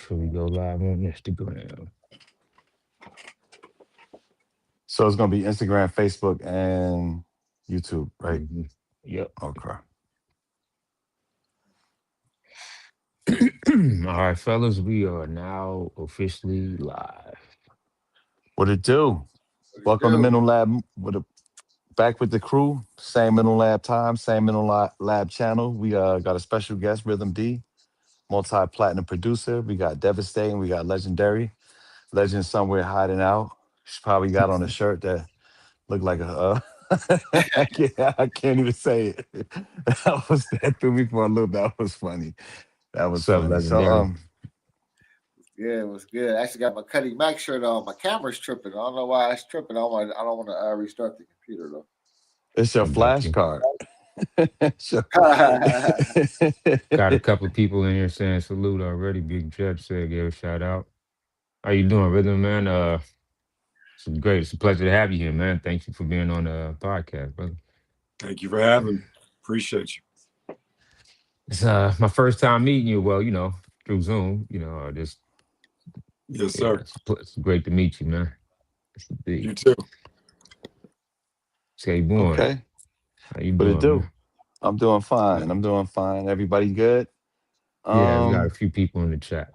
sure we go live on Instagram. So it's gonna be Instagram, Facebook, and YouTube, right? Mhm. Yep. Okay. All right, fellas, we are now officially live. What it do? What do you Welcome to do? Mental Lab back with the crew. Same Mental Lab time, same Lab channel. We got a special guest, Rhythm D, multi-platinum producer. We got Devastating, we got Legendary. Legend somewhere hiding out. She's probably got on a shirt that looked like a I can't even say it. That threw me for a loop. That was funny. That was What's up, funny. So legendary? Yeah, it was good. I actually got my Cuddy Mac shirt on. My camera's tripping. I don't know why it's tripping. I don't want to restart the computer though. it's your I got you. flashcard. Sure. Got a couple of people in here saying salute already. Big Jeb said, gave a shout out. How you doing, Rhythm man? It's great. It's a pleasure to have you here, man. Thank you for being on the podcast, brother. Thank you for having me. Appreciate you. It's my first time meeting you. Well, through Zoom. Just Yes, yeah, sir. it's great to meet you, man. It's a You big. too. Say, boy, Okay. how you What it doing, do? man? I'm doing fine. I'm doing fine. Everybody good? Yeah, we got a Um, few people in the chat.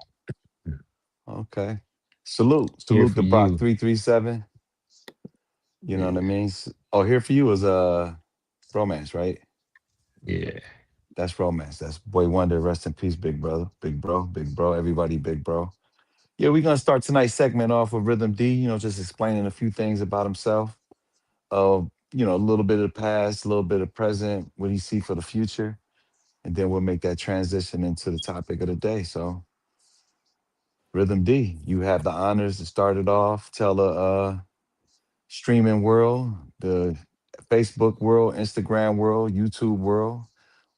okay. Salute. Here Salute for to Brock you. 337. You know what I Yeah, mean? Oh, here for you is romance, right? yeah. That's romance. That's Boy Wonder. Rest in peace, big brother. Big bro. Everybody, big bro. Yeah, we're gonna start tonight's segment off with Rhythm D, just explaining a few things about himself. A little bit of the past, a little bit of present, what he see for the future, and then we'll make that transition into the topic of the day. So, Rhythm D, you have the honors to start it off. Tell the streaming world, the Facebook world, Instagram world, YouTube world,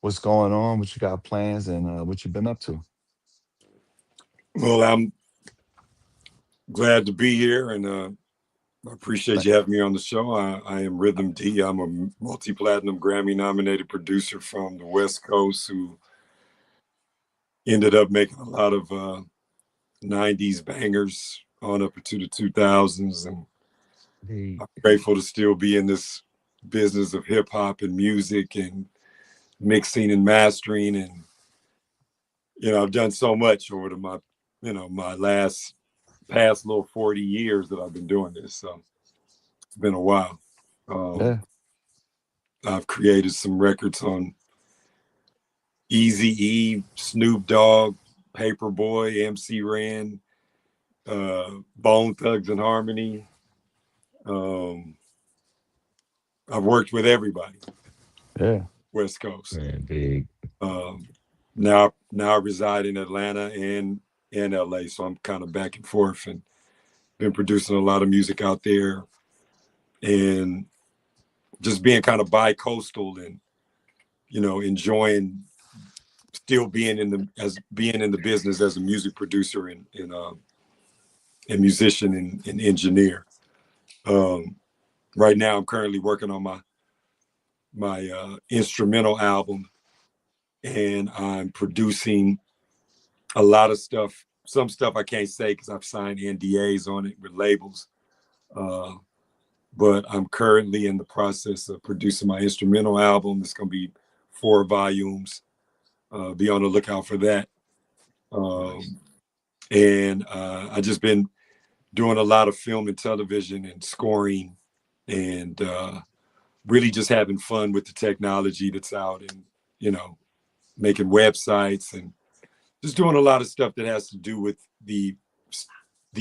what's going on, what you got plans, and what you've been up to. Well, I'm glad to be here, and I appreciate Th- you having me on the show. I am Rhythm D. I'm a multi-platinum Grammy-nominated producer from the West Coast who ended up making a lot of '90s bangers on up into the 2000s, and The I'm grateful to still be in this business of hip hop and music and mixing and mastering, and I've done so much over my last past little 40 years that I've been doing this. So it's been a while. Um, yeah, I've created some records on Easy E, Snoop Dogg, Paperboy, MC Ren, Bone Thugs and Harmony. Um, I've worked with everybody, yeah, West Coast. man, big. Um, now I reside in Atlanta and LA, so I'm kind of back and forth and been producing a lot of music out there and just being kind of bi-coastal and enjoying still being in the business as a music producer and musician and engineer. Um, right now, I'm currently working on my instrumental album, and I'm producing a lot of stuff. Some stuff I can't say because I've signed NDAs on it with labels. Uh, but I'm currently in the process of producing my instrumental album. It's going to be 4 volumes. Be on the lookout for that. Nice. And I just been doing a lot of film and television and scoring and really just having fun with the technology that's out and, making websites and just doing a lot of stuff that has to do with the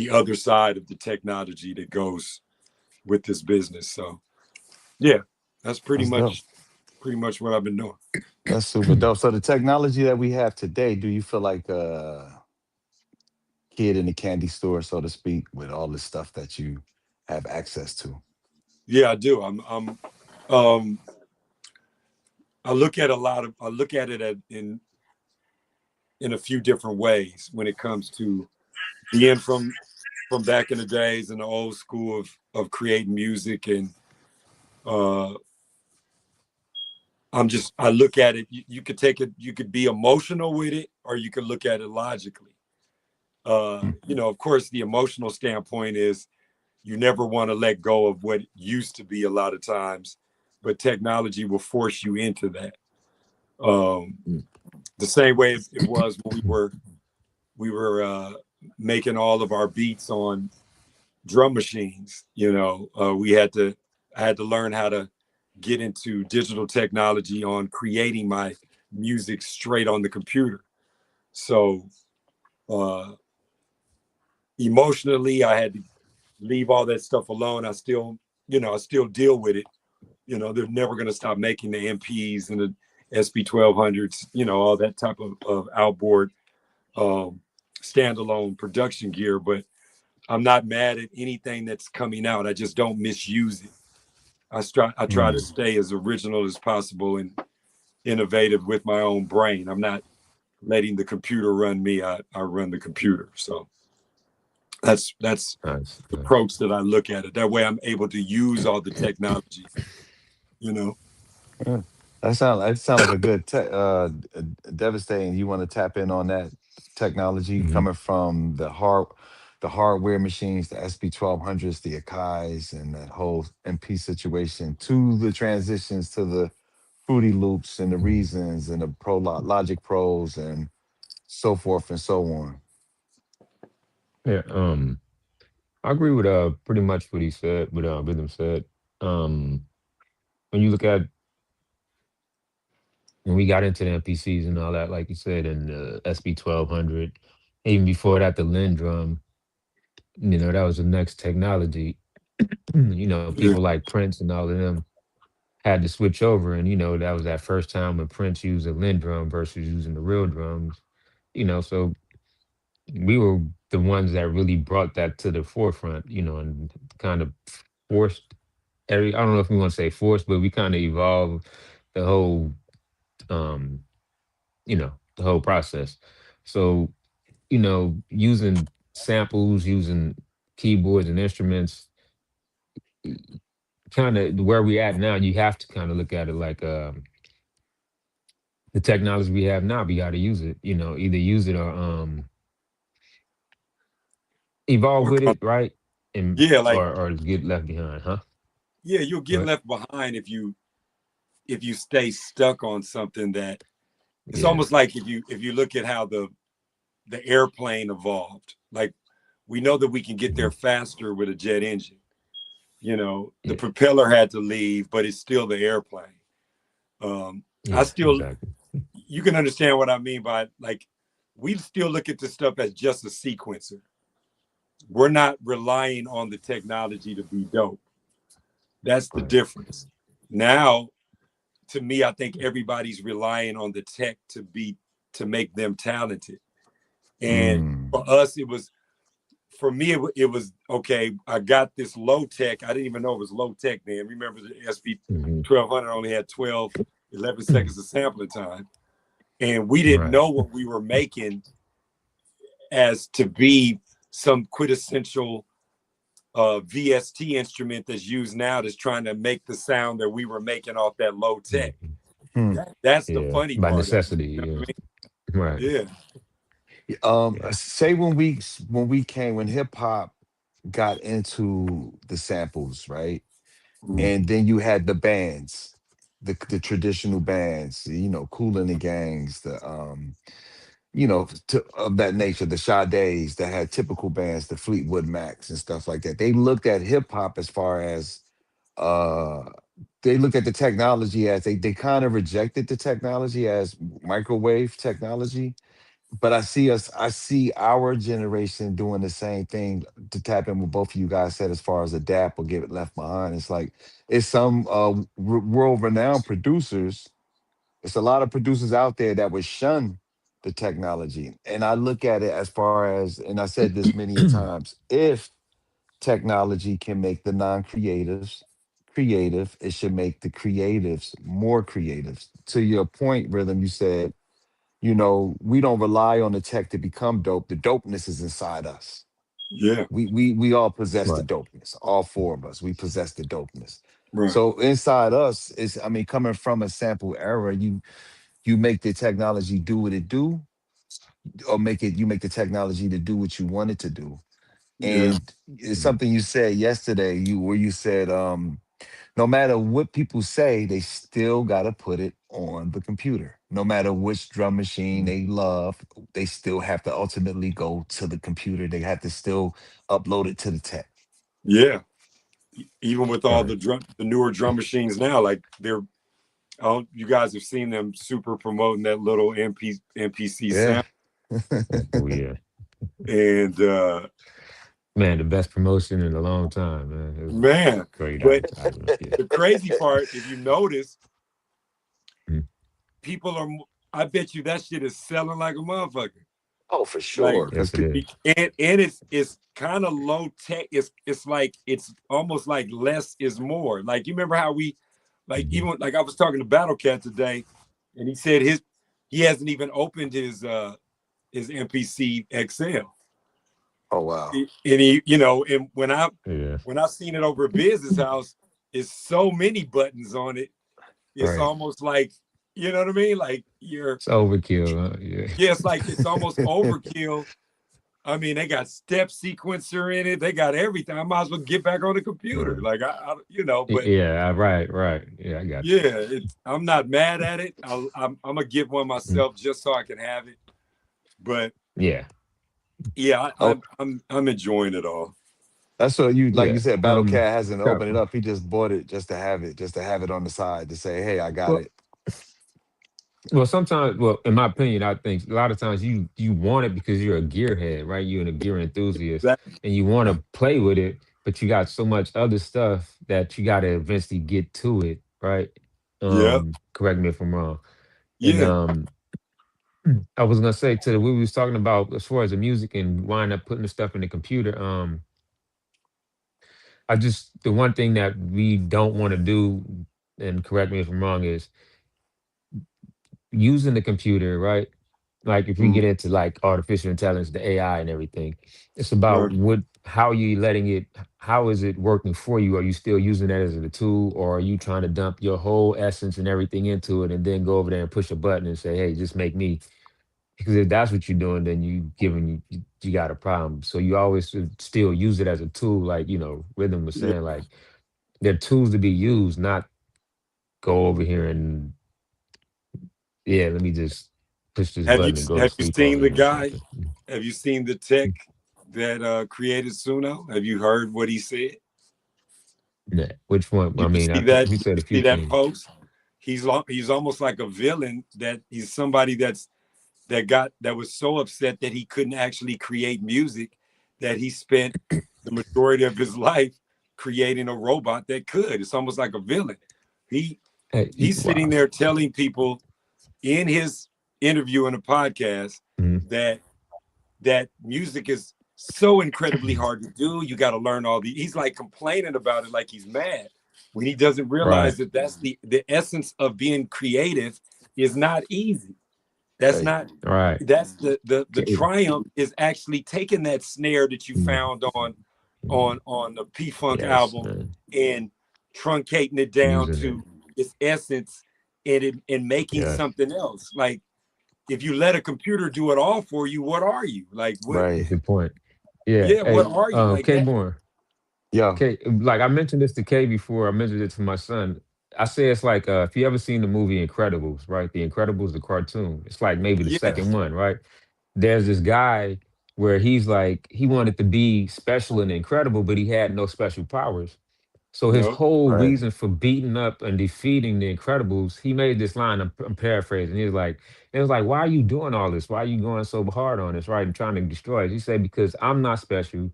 other side of the technology that goes with this business. So yeah, that's that's dope. pretty much what I've been doing. That's super dope. So the technology that we have today, do you feel like a kid in the candy store, so to speak, with all the stuff that you have access to? Yeah, I do. Um, I look at it in a few different ways when it comes to being from back in the days in the old school of creating music and uh I look at it, you could take it, you could be emotional with it or you could look at it logically. Of course, the emotional standpoint is you never want to let go of what used to be a lot of times, but technology will force you into that. Um, the same way it was when we were making all of our beats on drum machines. We had to I had to learn how to get into digital technology on creating my music straight on the computer. So uh, emotionally, I had to leave all that stuff alone. I still deal with it. They're never going to stop making the MPs and the SB 1200s, all that type of outboard um, standalone production gear. But I'm not mad at anything that's coming out. I just don't misuse it. I try to Mm, stay as original as possible and innovative with my own brain. I'm not letting the computer run me. I run the computer. So that's nice, the nice. approach that I look at it. That way I'm able to use all the technology, you know. Yeah. That sound like a good devastating. You want to tap in on that technology Hmm. coming from the hardware machines, the SB 1200s, the Akai's, and that whole MP situation to the transitions to the Fruity Loops and the Reasons and the Logic Pros and so forth and so on. Yeah. I agree with pretty much what he said, what Rhythm said. Um, when you look at when we got into the MPCs and all that, like you said, and the SB 1200, even before that, the Lindrum, that was the next technology. People Yeah, like Prince and all of them had to switch over, and that was that first time when Prince used a Lindrum versus using the real drums. So we were the ones that really brought that to the forefront, and kind of forced I don't know if we want to say forced, but we kind of evolved the whole um, the whole process. So, using samples, using keyboards and instruments, kind of where we at now, you have to kind of look at it like the technology we have now, we got to use it, either use it or evolve or with it, right? And yeah, like or get left behind, huh? yeah, you'll get But left behind if you stay stuck on something that it's yeah, almost like if you look at how the airplane evolved. Like we know that we can get there mhm, faster with a jet engine. The yeah, propeller had to leave, but it's still the airplane. I yeah, still exactly. You can understand what I mean by like we still look at this stuff as just a sequencer. We're not relying on the technology to be dope. That's the Right. difference. Now, to me, I think everybody's relying on the tech to make them talented. And Mm. for us, for me, it was okay. I got this low tech. I didn't even know it was low tech then. Remember, the SB Hmm. 1200 only had 12, 11 seconds of sampling time. And we didn't Right. know what we were making as to be some quintessential VST instrument that's used now that's trying to make the sound that we were making off that low tech. Mhm. Hmm. That's the Yeah, funny by part of it. necessity. You know Yeah. what I Right. mean? Yeah. Yeah. Say when hip hop got into the samples, right? Mm. And then you had the bands, the traditional bands, Kool and the Gangs, of that nature, the Sades that had typical bands, the Fleetwood Macs and stuff like that. They looked at hip hop as far as uh they looked at the technology as they kind of rejected the technology as microwave technology. But I see our generation doing the same thing to tap in what both of you guys said as far as adapt or get left behind. It's like it's some world renowned producers. It's a lot of producers out there that would shun the technology. And I look at it as far as, and I said this many a times, if technology can make the non-creatives creative, it should make the creatives more creative. To your point, Rhythm, you said, we don't rely on the tech to become dope. The dopeness is inside us. Yeah. We all possess the Right. dopeness. All four of us, we possess the dopeness. Right. So inside us is, I mean, coming from a sample era, you make the technology do what it do. or make it, you make the technology to do what you want it to do. Yeah. And it's something you said yesterday, you where you said, no matter what people say, they still got to put it on the computer. No matter which drum machine Mhm. they love, they still have to ultimately go to the computer. They have to still upload it to the tech. Yeah. Even with all Right. the newer drum machines now, like they're, oh, you guys have seen them super promoting that little MPC Yeah. sound, Oh yeah, and man, the best promotion in a long time, man. It was man, great but advertisement. Yeah. the crazy part, if you notice, Mhm. people are. I bet you that shit is selling like a motherfucker. Oh, for Like, sure. Because Yes, it is. and it's kind of low tech. It's like it's almost like less is more. Like you remember how we, like Mhm. even like I was talking to Battle Cat today, and he said he hasn't even opened his MPC XL. oh wow. And he, and Yeah. when I seen it over at Biz's house, it's so many buttons on it. It's Right. almost like, you know what I mean? Like you're, It's overkill. Huh? Yeah. yeah, it's like it's almost overkill. I mean, they got step sequencer in it. They got everything. I might as well get back on the computer. Right. Like but Yeah. Right. Right. Yeah. I got yeah, I'm not mad at it. I'm gonna get one you. Mm. myself just so I can have it. But Yeah. yeah, Oh, I'm enjoying it all. that's what you, like you Yeah. said, Battle Cat hasn't Crap. opened it up. He just bought it just to have it on the side to say, hey, I got Well, it. well, sometimes, well, in my opinion, I think a lot of times you want it because you're a gearhead, right? You're a gear enthusiast, That and you want Right. to play with it, but you got so much other stuff that you got to eventually get to it, right? yeah, Correct me if I'm wrong. And yeah. I was gonna say to the we was talking about as far as the music and wind up putting the stuff in the computer. I just the one thing that we don't want to do, and correct me if I'm wrong, is using the computer, right? Like if we Mhm. get into like artificial intelligence, the AI and everything, it's about Uh, how are you letting it, how is it working for you? Are you still using that as a tool, or are you trying to dump your whole essence and everything into it and then go over there and push a button and say, hey, just make me? Because if that's what you're doing, then you got a problem. So you always should still use it as a tool, like Rhythm was yeah. saying, like they're tools to be used, not go over here and yeah, let me just push this Have you button and go to have you sleep all seen the day or guy? something. Have you seen the tech that created Suno? Have you heard what he said? Yeah. Which one? I You mean, I see think that? he said a You few see that things. post? He's almost like a villain. That he's somebody that was so upset that he couldn't actually create music, that he spent the majority of his life creating a robot that could. It's almost like a villain. He he's sitting Wow. there telling people in his interview in a podcast Mhm. that music is so incredibly hard to do. You got to learn all the. He's like complaining about it, like he's mad, when he doesn't Right. realize that that's the essence of being creative is not easy. That's Right. not. Right. That's the Okay. triumph is actually taking that snare that you Mhm. found Mhm. on the P Funk Yes, album man. and truncating it down Using it. to its essence and making Yes. something else. Like if you let a computer do it all for you, what are you? Like what? Right. Good point. Yeah. Yeah, what Hey, are you? Like K that? Born. Yo. K, like I mentioned this to K before. I mentioned it to my son. I say it's like if you ever seen the movie Incredibles, right? The Incredibles, the cartoon. It's like maybe the Yeah. second one, right? There's this guy where he's like he wanted to be special and incredible, but he had no special powers. So his No. whole Right. reason for beating up and defeating the Incredibles, he made this line. I'm paraphrasing. He was like, "It was like, why are you doing all this? Why are you going so hard on this, right? And trying to destroy it." He said, "Because I'm not special.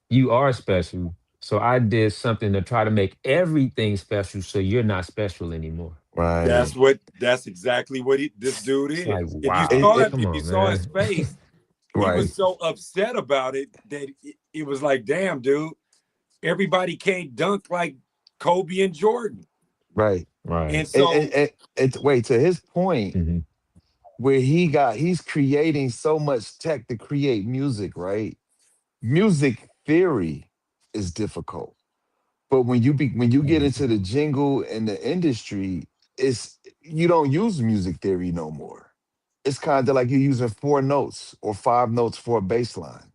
You are special. So I did something to try to make everything special, so you're not special anymore." Right. That's exactly what this dude It's like, is. If you It, wow, saw him, it come if you on, saw his man. face, he was right. so upset about it that it was like, damn, dude, everybody can't dunk like Kobe and Jordan. Right. And Right. so Wait, to his point, Hmm. where he's creating so much tech to create music, right? Music theory is difficult. But when you get into the jingle and the industry, it's you don't use music theory no more. it's kind of like you're using 4 notes or 5 notes for a bass line.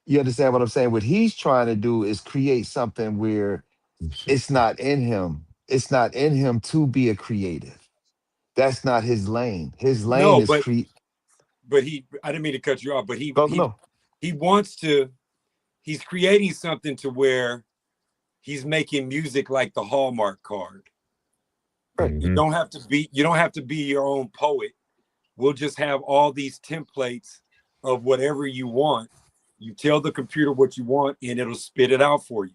You understand what I'm saying? What he's trying to do is create something where it's not in him. It's not in him to be a creative. That's not his lane. His lane No, is create. but I didn't mean to cut you off, but Go no. he wants to, he's creating something to where he's making music like the Hallmark card. Right. You Hmm. don't have to be, you don't have to be your own poet. We'll just have all these templates of whatever you want. You tell the computer what you want and it'll spit it out for you.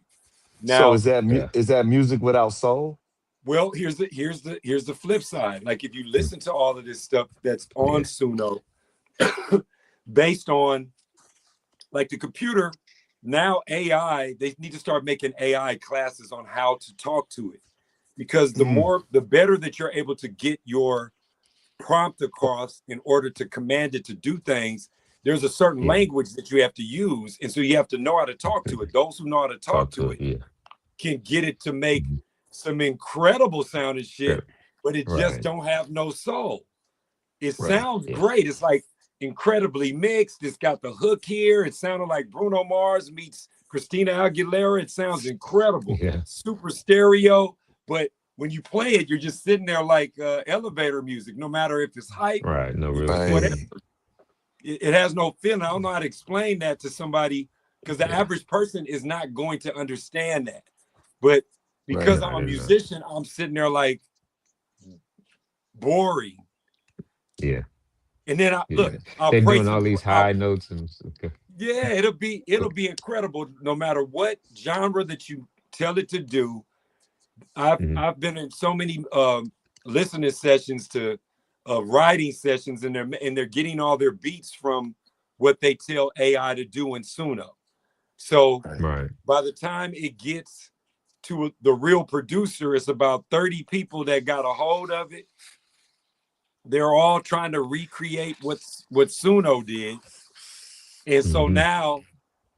So Now, Yeah. is that music without soul? well, here's the flip side. Like if you Mm. listen to all of this stuff that's on Yeah. Suno, based on like the computer, now AI, they need to start making AI classes on how to talk to it. Because Mm. the better that you're able to get your prompt across in order to command it to do things, there's a certain Yeah. language that you have to use. And so you have to know how to talk to it. Those who know how to talk Talk to to it. it Yeah. can get it to make Hmm. some incredible sounding shit, Sure. but it just Right. don't have no soul. It Right. sounds Yeah. great. It's like incredibly mixed. It's got the hook here. It sounded like Bruno Mars meets Christina Aguilera. It sounds incredible. Yeah. Super stereo. But when you play it, you're just sitting there like elevator music, no matter if it's hype, Right. No if real it's whatever. feeling. Right. It has no feeling. I don't know how to explain that to somebody because the Yeah. average person is not going to understand that. But because Right. I'm No, a they're not. musician, I'm sitting there like boring. Yeah. And then Yeah. I'll They're play doing some all new. these high notes and stuff. Okay. Yeah, it'll be incredible no matter what genre that you tell it to do. Mhm. I've been in so many listening sessions to writing sessions, and they're getting all their beats from what they tell AI to do in Suno. So Right. Right. by the time it gets to the real producer, it's about 30 people that got a hold of it. They're all trying to recreate what Suno did, and so Hmm. now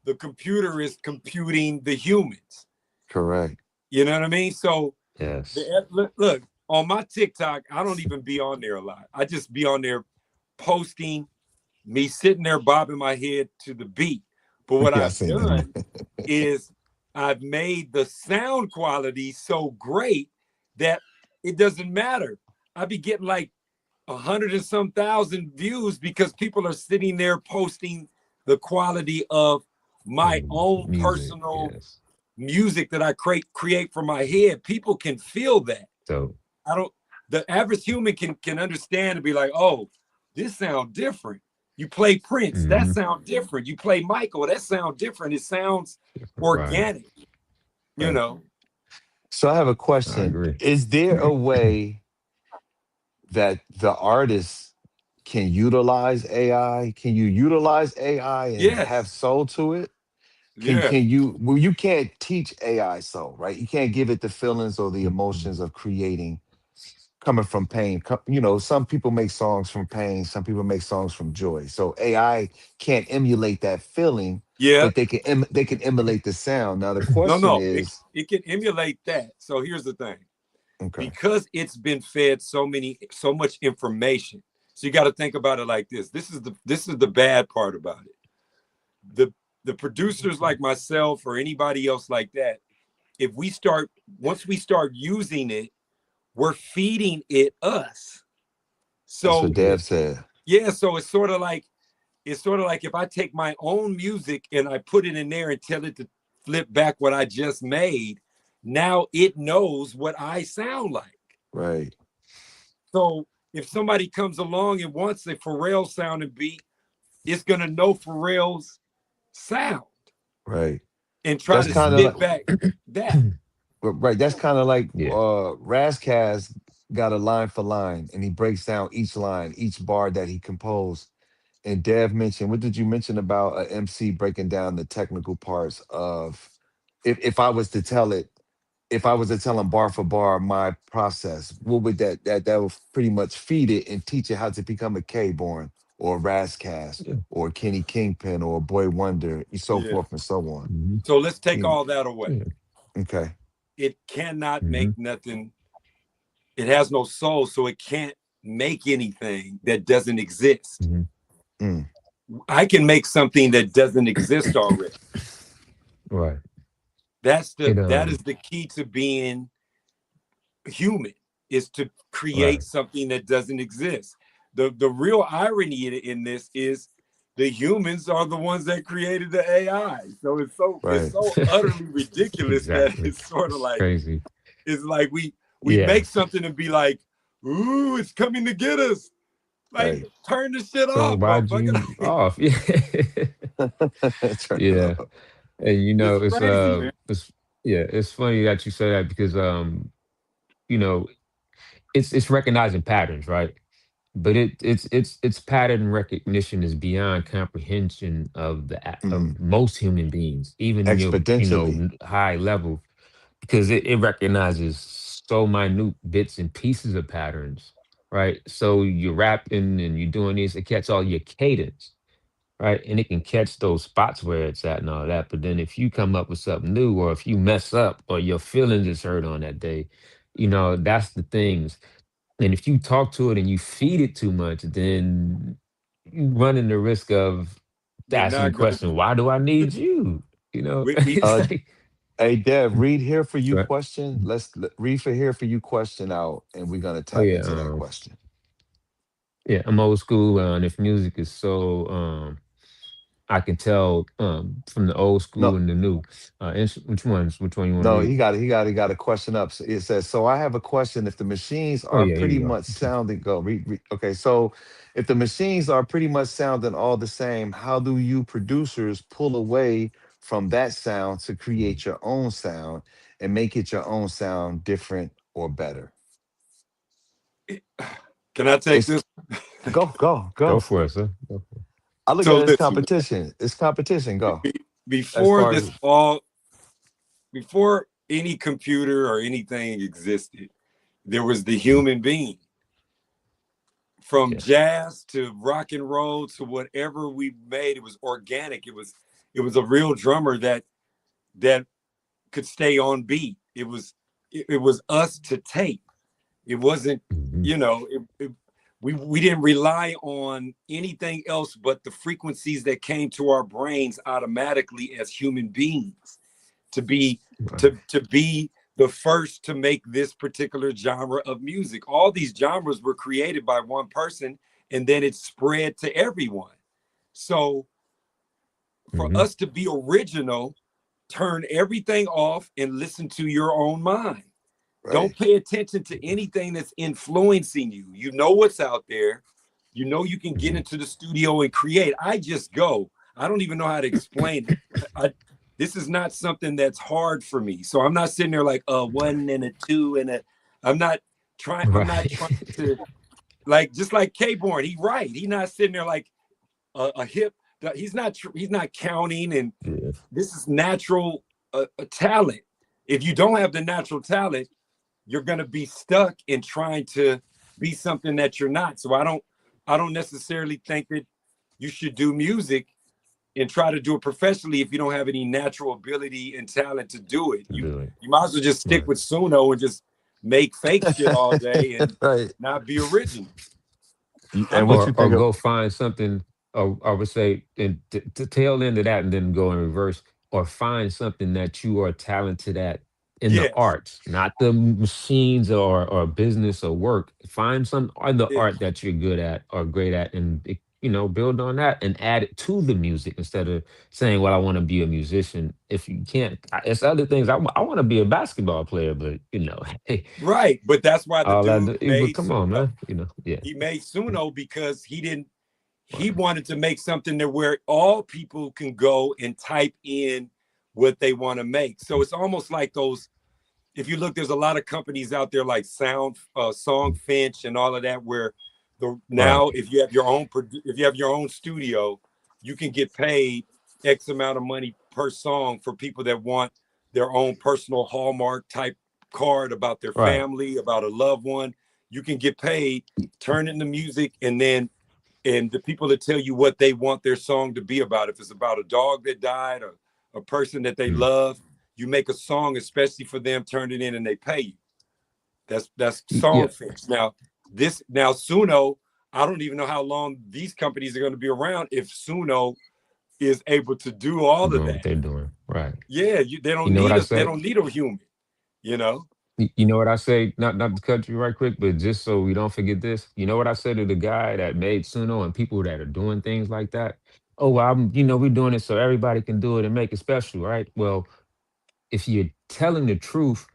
the computer is computing the humans. Correct. You know what I mean? So Yes. look on my TikTok, I don't even be on there a lot. I just be on there posting me sitting there bobbing my head to the beat. But what Yeah, I I've seen that. done is I've made the sound quality so great that it doesn't matter. I be getting like 100 and some thousand views because people are sitting there posting the quality of my own Music. personal Yes. music that I create from my head. People can feel that. So. I don't the average human can understand and be like, oh, this sounds different. You play Prince, that Hmm. sounds different. You play Michael, that sounds different. It sounds Right. organic, you Right. know. So I have a I question. agree. Is there a way that the artist can utilize AI? Can you utilize AI and have Yes. soul to it? Yeah. Can you well you can't teach AI soul, right? You can't give it the feelings or the Mhm. emotions of creating coming from pain. Some people make songs from pain, some people make songs from joy. So AI can't emulate that feeling, Yeah. but they can emulate the sound. Now the No, question no. is, It can emulate that. So here's the thing. okay, Because it's been fed so much information. So you got to think about it like this. This is the bad part about it. The the producers like myself or anybody else like that, if we start once we start using it, we're feeding it us. that's what So Yeah. Dev said. yeah, so it's sort of like if I take my own music and I put it in there and tell it to flip back what I just made, now it knows what I sound like. Right, So if somebody comes along and wants a Pharrell sounding beat, it's gonna know Pharrell's sound right. and try That's to kind of Hmm. like spit back that. right. That's kind of like Yeah. Razkaz got a line for line, and he breaks down each line, each bar that he composed. And Dev mentioned, what did you mention about a MC breaking down the technical parts of if I was to tell it, if I was to tell him bar for bar my process, what would that would pretty much feed it and teach it how to become a K born or a Razcast Yeah. or Kenny Kingpin or a Boy Wonder, and so Yeah. forth and so on. Hmm. So let's take You all that away. Yeah. okay. It cannot Hmm. make nothing. It has no soul, so it can't make anything that doesn't exist. Mhm. Mm. I can make something that doesn't exist already. Right. It That is the key to being human, is to create right. something that doesn't exist. The real irony in this is the humans are the ones that created the AI. So it's Right. so utterly ridiculous that Exactly. it's sort of It's like, crazy. it's like we Yeah. make something and be like, ooh, it's coming to get us. Like, Right. turn the shit So off, why'd motherfucker. you off? Yeah. Turn it Yeah. off. And It's crazy, man. it's yeah, it's funny that you say that because you know, it's recognizing patterns, right? But it's pattern recognition is beyond comprehension of Mhm. of most human beings, even your Exponentially. high level, because it recognizes so minute bits and pieces of patterns, right? So you're rapping and you're doing this, it catch all your cadence, right? And it can catch those spots where it's at and all that. But then if you come up with something new, or if you mess up, or your feelings is hurt on that day, that's the things. And if you talk to it and you feed it too much, then you running the risk of You're asking the not gonna question, why do I need you? It's Uh, like, hey, Dev, read here for you right. question. Read for here for you question out, and we're gonna Oh tap yeah, into that question. yeah, I'm old school, and if music is so, I can tell from the old school No, and the new. Which one you want to no, read? he got a question up. So it says, so I have a question. If the machines Oh are yeah, here pretty you go. much sounding, go read. Okay, so if the machines are pretty much sounding all the same, how do you producers pull away from that sound to create your own sound and make it your own sound different or better? Can I take It's this? Go go. for it, sir. I look So at it as listen, competition. It's competition. Go. As before far this as all, before any computer or anything existed, there was the Mhm. human being. From Yeah. jazz to rock and roll to whatever we made, it was organic. It was a real drummer that could stay on beat. It was us to tape. It wasn't, Mhm. you know, we didn't rely on anything else but the frequencies that came to our brains automatically as human beings to be Right. to be the first to make this particular genre of music. All these genres were created by one person, and then it spread to everyone. So for Mhm. us to be original, turn everything off and listen to your own mind. Don't right. pay attention to anything that's influencing you. You know what's out there. You know you can get Mhm. into the studio and create. I just go. I don't even know how to explain it. This is not something that's hard for me. So I'm not sitting there like a one and a two and a. I'm not trying. I'm not Right. trying to, like, just like K-Born. He right. He's not sitting there like a hip. He's not. He's not counting. And Yeah. this is natural a talent. If you don't have the natural talent, you're going to be stuck in trying to be something that you're not. So I don't necessarily think that you should do music and try to do it professionally if you don't have any natural ability and talent to do it. To You do it. you might as well just stick Right. with Suno and just make fake shit all day and right. not be original. I And mean, what you Or think of? go find something, or I would say, and to tail into that and then go in reverse, or find something that you are talented at in the yes, arts, not the machines or business or work. Find some other yeah, art that you're good at or great at, and build on that and add it to the music instead of saying, well, I want to be a musician. If you can't, it's other things. I want to be a basketball player, but hey, right. But that's why the all that dude but made come on, Suno. man. Yeah. He made Suno because he Right. wanted to make something that where all people can go and type in what they want to make. So it's almost like those. If you look, there's a lot of companies out there like Song Finch, and all of that, where Right. now if you have your own studio, you can get paid X amount of money per song for people that want their own personal Hallmark type card about their Right. family, about a loved one. You can get paid, turn into music, and the people that tell you what they want their song to be about. If it's about a dog that died or a person that they Mm. love, you make a song especially for them, turn it in, and they pay you. That's Yeah. Songfinch. Now, this now Suno, I don't even know how long these companies are going to be around if Suno is able to do all of Doing what that. they're doing. Right. Yeah, they You don't know what need I us. They say? don't need a human. You know. You know what I say? Not to cut you right quick, but just so we don't forget this. You know what I said to the guy that made Suno and people that are doing things like that? Oh, well, we're doing it so everybody can do it and make it special, right? Well, if you're telling the truth,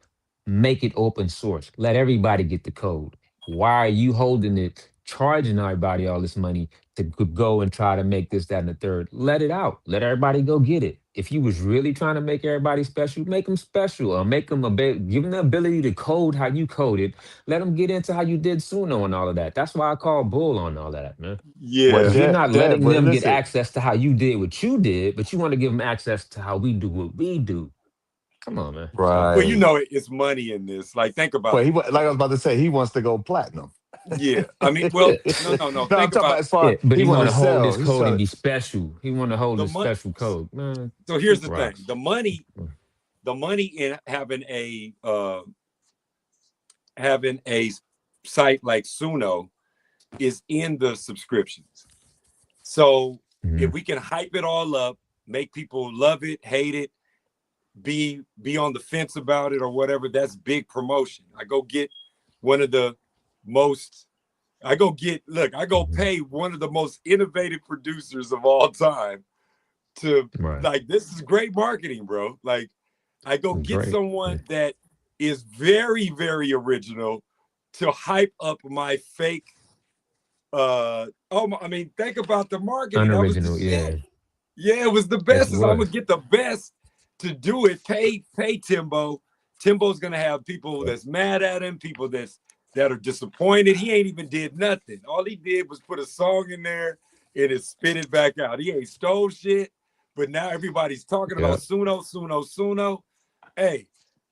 make it open source. Let everybody get the code. Why are you holding it, charging everybody all this money to go and try to make this, that, and the third? Let it out. Let everybody go get it. If you was really trying to make everybody special, make them special, or make them give them the ability to code how you coded. Let them get into how you did Suno and all of that. That's why I call bull on all that, man. Well, Yeah. Because you're not Dev, letting well, them get listen. access to how you did what you did, but you want to give them access to how we do what we do. Come on, man. Stop Well, it. you Right. know, it's money in this. Like, think Well, about he it. like I was about to say, he wants to go platinum. Yeah. I mean, Yeah. well, no. No, I'm Think talking about about as far Yeah, but he he want want to to hold sell. this He's code and trying be to special. He want to hold the this money. special code. Man, So here's the thing: rocks. the money in having a site like Suno is in the subscriptions. So Mhm. if we can hype it all up, make people love it, hate it, be on the fence about it or whatever, that's big promotion. I go get one of the most I go Mhm. pay one of the most innovative producers of all time to, Right. like, this is great marketing, bro. Like, I go get Great. Yeah. someone that is very, very original to hype up my fake I mean, think about the marketing. That was the Unoriginal. shit. Yeah. Yeah, it was the Yes, best. it So I'm gonna was. get the best to do it. Pay Timbo. Timbo's gonna have people that's mad at him, people that are disappointed. He ain't even did nothing. All he did was put a song in there and it spit it back out. He ain't stole shit, but now everybody's talking about Yeah. Suno. Hey,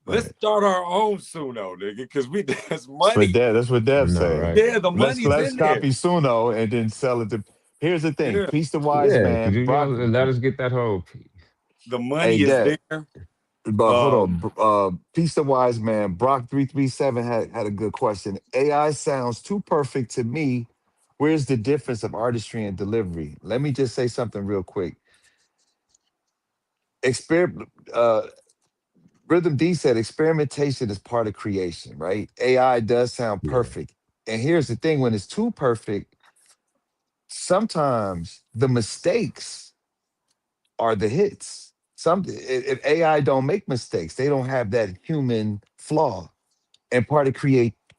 let's right. start our own Suno, nigga, because we there's That's what money. Dev. That's what Dev No, saying. right. Yeah, the money's Let's in there. copy Suno and then sell it to. Here's the thing. Yeah, Peace the wise Yeah, because man. Brock. let us get that whole piece. the Hey, money is Dev. there. But hold Um, on. Peace the wise man. Brock 337 had a good question. AI sounds too perfect to me. Where's the difference of artistry and delivery? Let me just say something real quick. Exper- uh, Rhythm D said experimentation is part of creation, right? AI does sound Yeah. perfect. And here's the thing, when it's too perfect, sometimes the mistakes are the hits. If AI don't make mistakes, they don't have that human flaw. And part of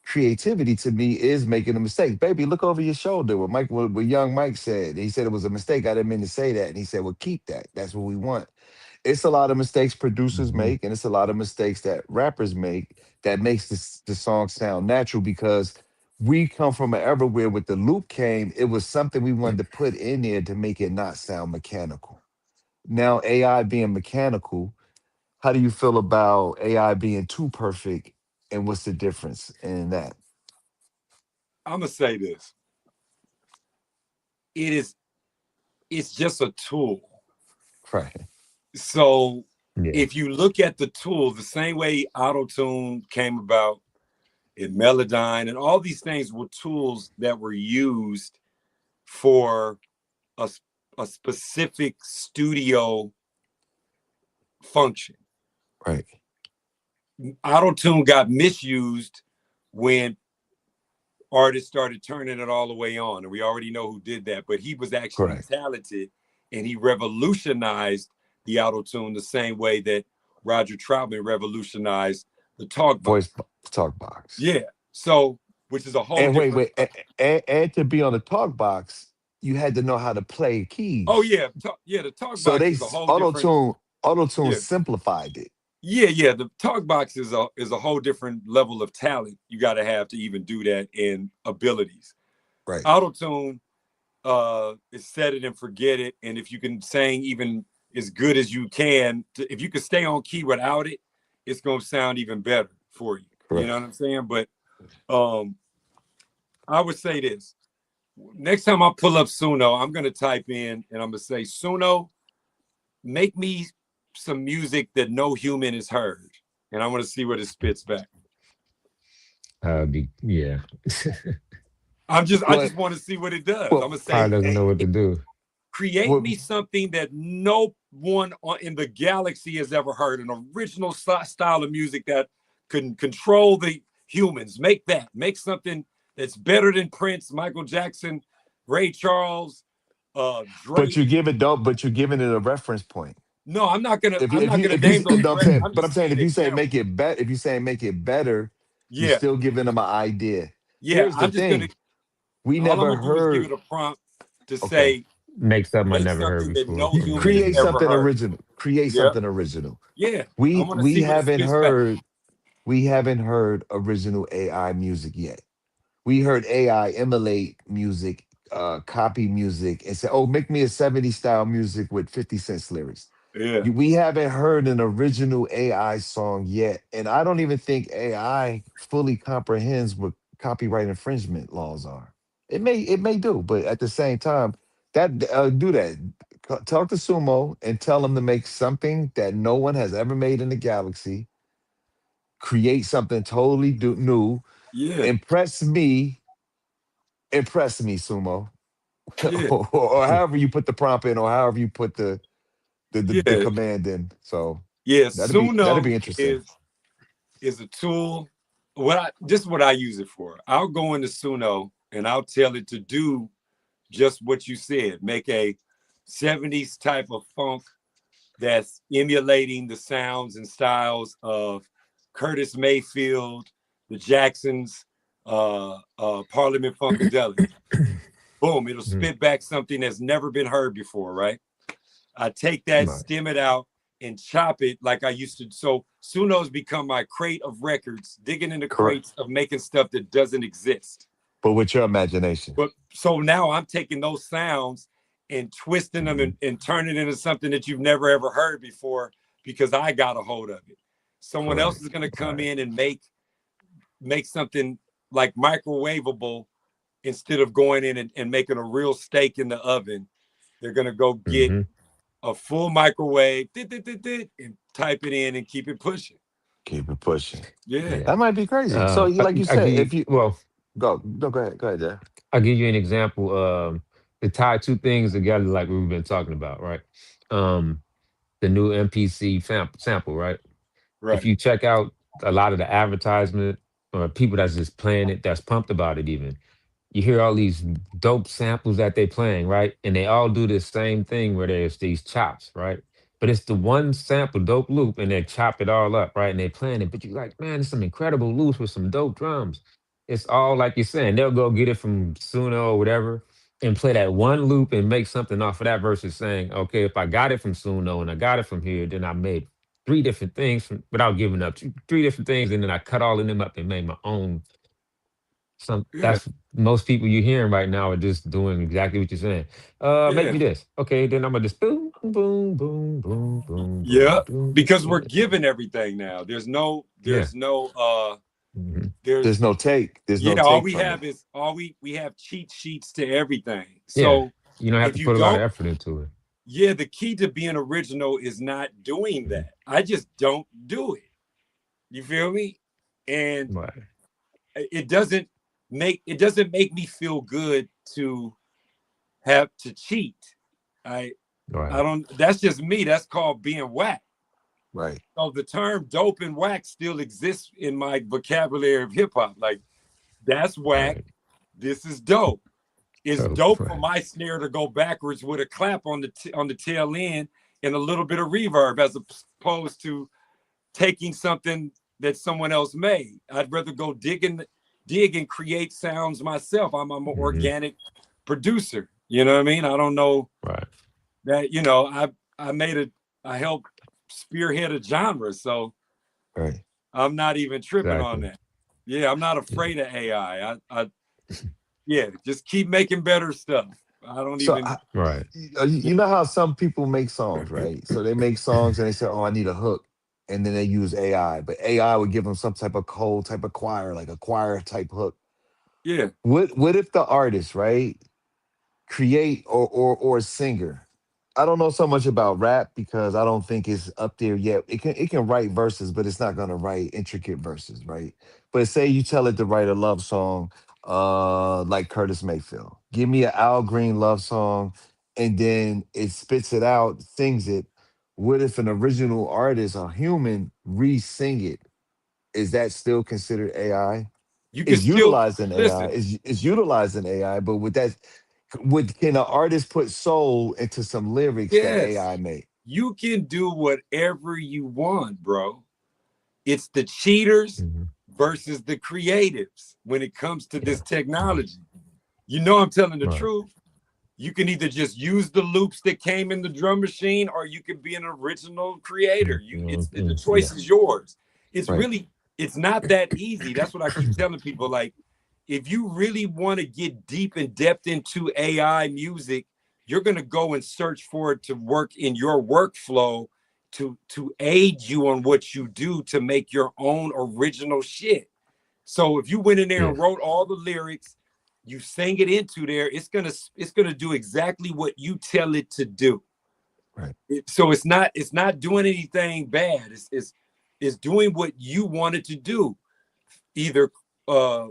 creativity to me is making a mistake. Baby, look over your shoulder. What young Mike said. He said it was a mistake. I didn't mean to say that. And he said, well, keep that. That's what we want. It's a lot of mistakes producers Hmm. make, and it's a lot of mistakes that rappers make that makes the song sound natural because we come from an era where with the loop came, it was something we wanted to put in there to make it not sound mechanical. Now AI being mechanical, how do you feel about AI being too perfect, and what's the difference in that? I'm gonna say this. It is it's just a tool. Right, So Yeah. if you look at the tool, the same way auto-tune came about in Melodyne and all these things were tools that were used for a, a specific studio function. right, Auto-tune got misused when artists started turning it all the way on. And we already know who did that, but he was actually correct. talented and he revolutionized the auto tune the same way that Roger Troutman revolutionized the talk box. Talk box. Yeah. So, which is a whole And different. and to be on the talk box, you had to know how to play Oh, keys. yeah. Yeah. The talk So box they is a whole different. auto tune Yeah. simplified it. Yeah. The talk box is a whole different level of talent you got to have to even do that in abilities. Right, Auto tune is set it and forget it. And if you can sing even as good as you can, if you can stay on key without it, it's gonna sound even better for you. You know what correct. I'm saying? But um, I would say this: next time I pull up Suno, I'm gonna type in and I'm gonna say, Suno, make me some music that no human has heard, and I'm gonna see what it spits back. Be yeah. I Well, just want to see what it does. I'm well, gonna say, Probably doesn't hey, know what to do. create well, me something that no one in the galaxy has ever heard, an original style of music that can control the humans. Make that. Make something that's better than Prince, Michael Jackson, Ray Charles, but Drake. you give it though, but you're giving it a reference point. No, I'm not gonna. I'm not gonna If you name those. no, I'm saying, I'm but I'm just saying saying if you say make examples. it better, if you say make it better, you're Yeah, still giving them an idea. yeah. Here's the I'm just gonna. thing: we All I'm never gonna do is give it heard. a prompt to Okay, say, Make something I make never heard something that before. no human has create ever something heard. original. Create Yeah, something original. yeah. I We want to we see what it haven't spits back. heard we haven't heard original AI music yet. We heard AI emulate music, copy music, and say, "Oh, make me a '70s style music with 50 Cent's lyrics." Yeah, We haven't heard an original AI song yet, and I don't even think AI fully comprehends what copyright infringement laws are. It may do, but at the same time, that do that. Talk to Sumo and tell them to make something that no one has ever made in the galaxy. Create something totally new. yeah, Impress me, impress me, Sumo, yeah, or however you put the prompt in, or however you put the yeah, command in. So yeah. that'd Suno be interesting. is a tool. What I This is what I use it for. I'll go into Suno and I'll tell it to do just what you said. Make a '70s type of funk that's emulating the sounds and styles of Curtis Mayfield, the Jacksons, Parliament Funkadelic. Boom, it'll Mhm. spit back something that's never been heard before, right? I take that, Right. stem it out, and chop it like I used to. So Suno's become my crate of records, digging into Correct. crates of making stuff that doesn't exist. But with your imagination. But so now I'm taking those sounds and twisting them Mhm. and turning it into something that you've never ever heard before because I got a hold of it. Someone else Correct. is going to come Right. in and make something like microwavable instead of going in and making a real steak in the oven. They're going to go get Hmm. a full microwave and type it in and keep it pushing. Keep it pushing. Yeah, That Yeah. might be crazy. So, like you I give said, you if you well. go, no, go ahead, Jeff. I'll give you an example. To tie two things together, like we've been talking about, right? Um, the new MPC sample, right? If right. you check out a lot of the advertisement or people that's just playing it, that's pumped about it, even you hear all these dope samples that they playing, right? And they all do the same thing where there's these chops, right? But it's the one sample dope loop and they chop it all up, right? And they playing it, but you're like, man, it's some incredible loops with some dope drums. It's all like you're saying, they'll go get it from Suno or whatever and play that one loop and make something off of that versus saying, okay, if I got it from Suno and I got it from here, then I made three different things without giving up three different things, and then I cut all of them up and made my own some Yeah, that's most people you're hearing right now are just doing exactly what you're saying. Make yeah, me this. Okay, then I'm gonna just boom, boom, boom, boom, boom, yeah. boom, boom. Because we're Yeah. given everything now. Yeah. Hmm. There's There's no take. There's no yeah, all take we from it. have is all we have cheat sheets to everything. Yeah. So You don't have if to you put a lot of don't, effort into it. yeah, the key to being original is not doing Mhm. that. I just don't do it. You feel me? And Right. it doesn't make me feel good to have to cheat. I I Right. don't That's just me. That's called being whack. Right. So the term dope and whack still exists in my vocabulary of hip hop. Like that's whack. Right. This is dope. It's Oh, dope for right. my snare to go backwards with a clap on the tail end and a little bit of reverb as opposed to taking something that someone else made. I'd rather go dig and create sounds myself. I'm an Hmm. organic producer. You know what I mean? I don't know Right. that, I made a I helped spearhead a genre. So Right. I'm not even tripping on Exactly. that. Yeah, I'm not Yeah. afraid of AI. Yeah, just keep making better stuff. I don't So, even Right. you know how some people make songs, right? So they make songs and they say, "Oh, I need a hook," and then they use AI, but AI would give them some type of code, type of choir, like a choir type hook. yeah, What if the artist, right, create or a singer? I don't know so much about rap because I don't think it's up there yet. It can write verses, but it's not gonna write intricate verses, right? But say you tell it to write a love song, like Curtis Mayfield. Give me an Al Green love song, and then it spits it out, sings it. What if an original artist, a human, re-sing it? Is that still considered AI? You can Is still utilizing AI? listen. Is utilizing AI? But with that, would can an artist put soul into some lyrics that Yes, AI made? you can do whatever you want, bro. It's the cheaters Mhm. versus the creatives when it comes to this Yeah. Mhm. technology. You know, I'm telling the Right. truth. You can either just use the loops that came in the drum machine, or you can be an original creator. Mhm. You know, It's the thing. choice Yeah. is yours. It's Right. really, it's not that easy. That's what I keep telling people. Like, if you really want to get deep in depth into AI music, you're gonna go and search for it to work in your workflow to aid you on what you do to make your own original shit. So if you went in there Yeah. and wrote all the lyrics, you sang it into there, it's gonna do exactly what you tell it to do. Right. So it's not doing anything bad. It's doing what you want it to do. Either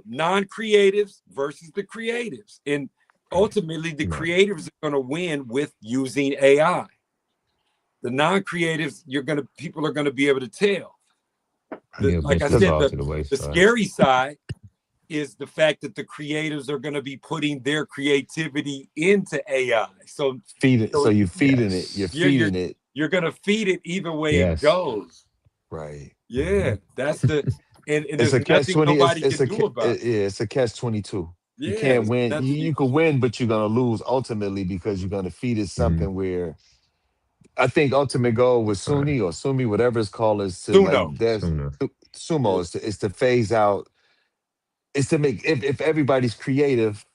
non-creatives versus the creatives, and Right. ultimately the Right. creatives are going to win with using AI. The non-creatives, people are going to be able to tell. Yeah. Like I Eventually Because said, fall to the the wayside. scary side is the fact that the creatives are going to be putting their creativity into AI. feed it. So So you're feeding it. You're Yes. you're you're feeding it. you're going to feed it either way it Yes. goes. Right. Yeah, that's the and It's there's a catch nothing 20. nobody can do about it. Yeah. It's a catch 22. You Yeah, can't there's win. You, nothing you you can win, but you're gonna lose ultimately because you're gonna feed it Mhm. something where I think ultimate goal with Right. Sunni or Sumi, whatever it's called, is to Suno. like there's Sooner. sumo Yeah. is to phase out. Is to make if everybody's creative,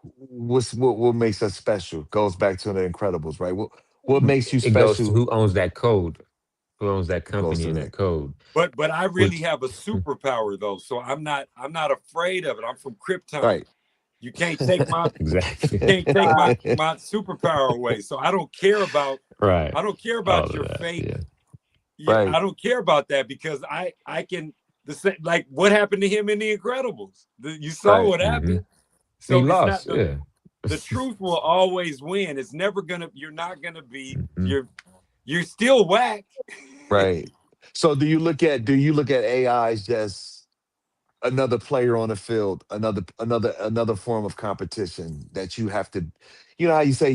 what makes us special goes back to the Incredibles, right? What makes you It goes to special who owns that code, who owns that goes company to and that. that code, But I really which have a superpower though, so I'm not afraid of it. I'm from Krypton. Right. You can't take my exactly. can't take my superpower away. So Right. I don't care All about of your that. fake. Yeah. Yeah, Right. I don't care about that because I can the same like what happened to him in The Incredibles. You saw Right. what Hmm. happened. He So it's not lost. Yeah. the truth will always win. It's never gonna you're not gonna be Hmm. you're still whack. Right. So do you look at AI as just another player on the field, another form of competition that you have to, how you say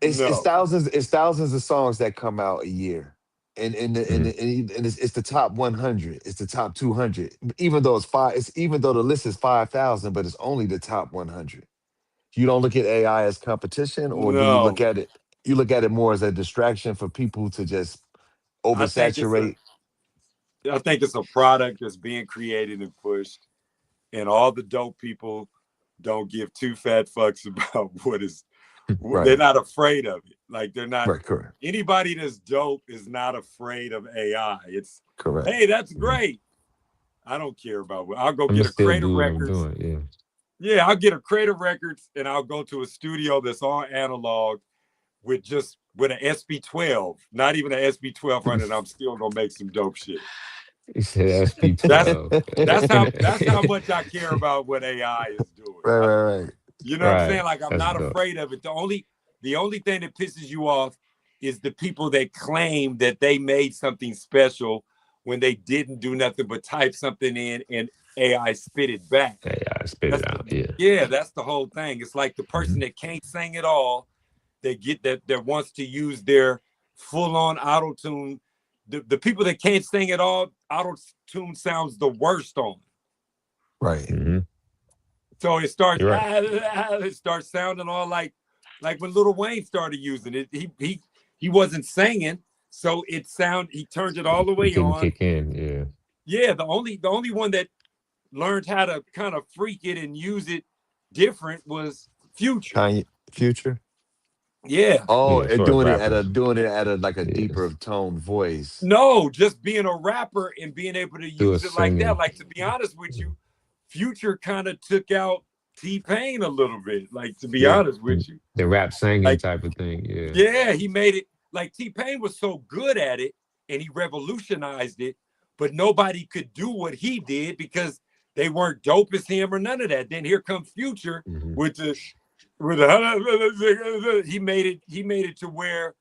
it's No, thousands of songs that come out a year. Hmm. And it's the top 100, it's the top 200. Even though the list is 5,000, but it's only the top 100. You don't look at AI as competition, or do you look no. at it more as a distraction for people to just I think it's a oversaturate? I think it's a product that's being created and pushed, and all the dope people don't give two fat fucks about what is. They're Right. not afraid of it. Like they're not. Right. Correct. Anybody that's dope is not afraid of AI. It's Correct. hey, that's Hmm. great. I don't care about what. I'll go I'm gonna get a still crate of do what I'm records. doing. Yeah. Yeah, I'll get a crate of records and I'll go to a studio that's all analog with an SB12, not even an SB 1200. I'm still gonna make some dope shit. He said That's SP12. that's how much I care about what AI is doing. Right. Right. Right. You know what I'm Right. saying? Like I'm That's not dope. afraid of it. The only thing that pisses you off is the people that claim that they made something special when they didn't do nothing but type something in and AI spit it back. Yeah, I spit That's it out. Yeah. that's the whole thing. It's like the person Hmm. that can't sing at all, they get that wants to use their full on auto tune. The people that can't sing at all, auto tune sounds the worst on. Right. Hmm. So it starts You're right. it starts sounding all like when Little Wayne started using it. He wasn't singing, so he turned it all the It way didn't on. kick in. Yeah. Yeah, the only one that learned how to kind of freak it and use it different was Future. Kanye Future. Yeah. Oh, Yeah. As and far as doing rappers. it at a like a deeper Yes. tone voice. No, just being a rapper and being able to Do a use it like that. singing. Like to be honest with you, Future kind of took out T-Pain a little bit, like, to be Yeah. honest with you. The rap singing Like, type of thing. Yeah. yeah, he made it, like, T-Pain was so good at it and he revolutionized it, but nobody could do what he did because they weren't dope as him or none of that. Then here comes Future Hmm. with the he made it to where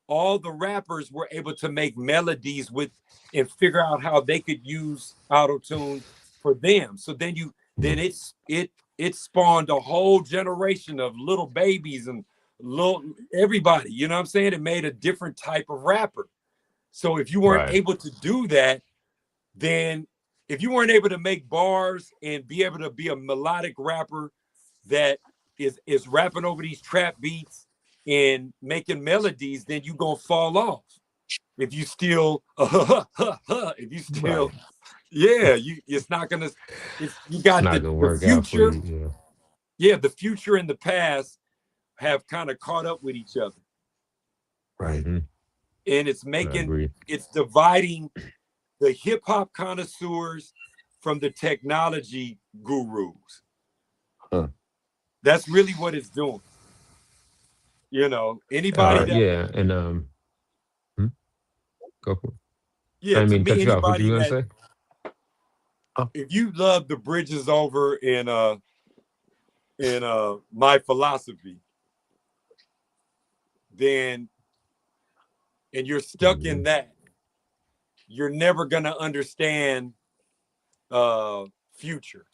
all the rappers were able to make melodies with and figure out how they could use auto tune for them. So then it spawned a whole generation of little babies and little everybody. You know what I'm saying? It made a different type of rapper. So if you weren't Right. able to do that, then if you weren't able to make bars and be able to be a melodic rapper that is rapping over these trap beats and making melodies, then you gonna fall off. If you still if you Right. still, yeah, it's not gonna, it's, you It's got not the gonna work out for future. you. Yeah. Yeah, the future and the past have kind of caught up with each other, Right. Hmm. and I agree. it's dividing the hip hop connoisseurs from the technology gurus. Huh. That's really what it's doing. All Anybody right. that, Yeah. And hmm? Go for it. I yeah, didn't to mean to me, cut you off. What you anybody gonna that, say? Oh, if you love the bridges over in my philosophy, then, and you're stuck Hmm. in that, you're never gonna understand future.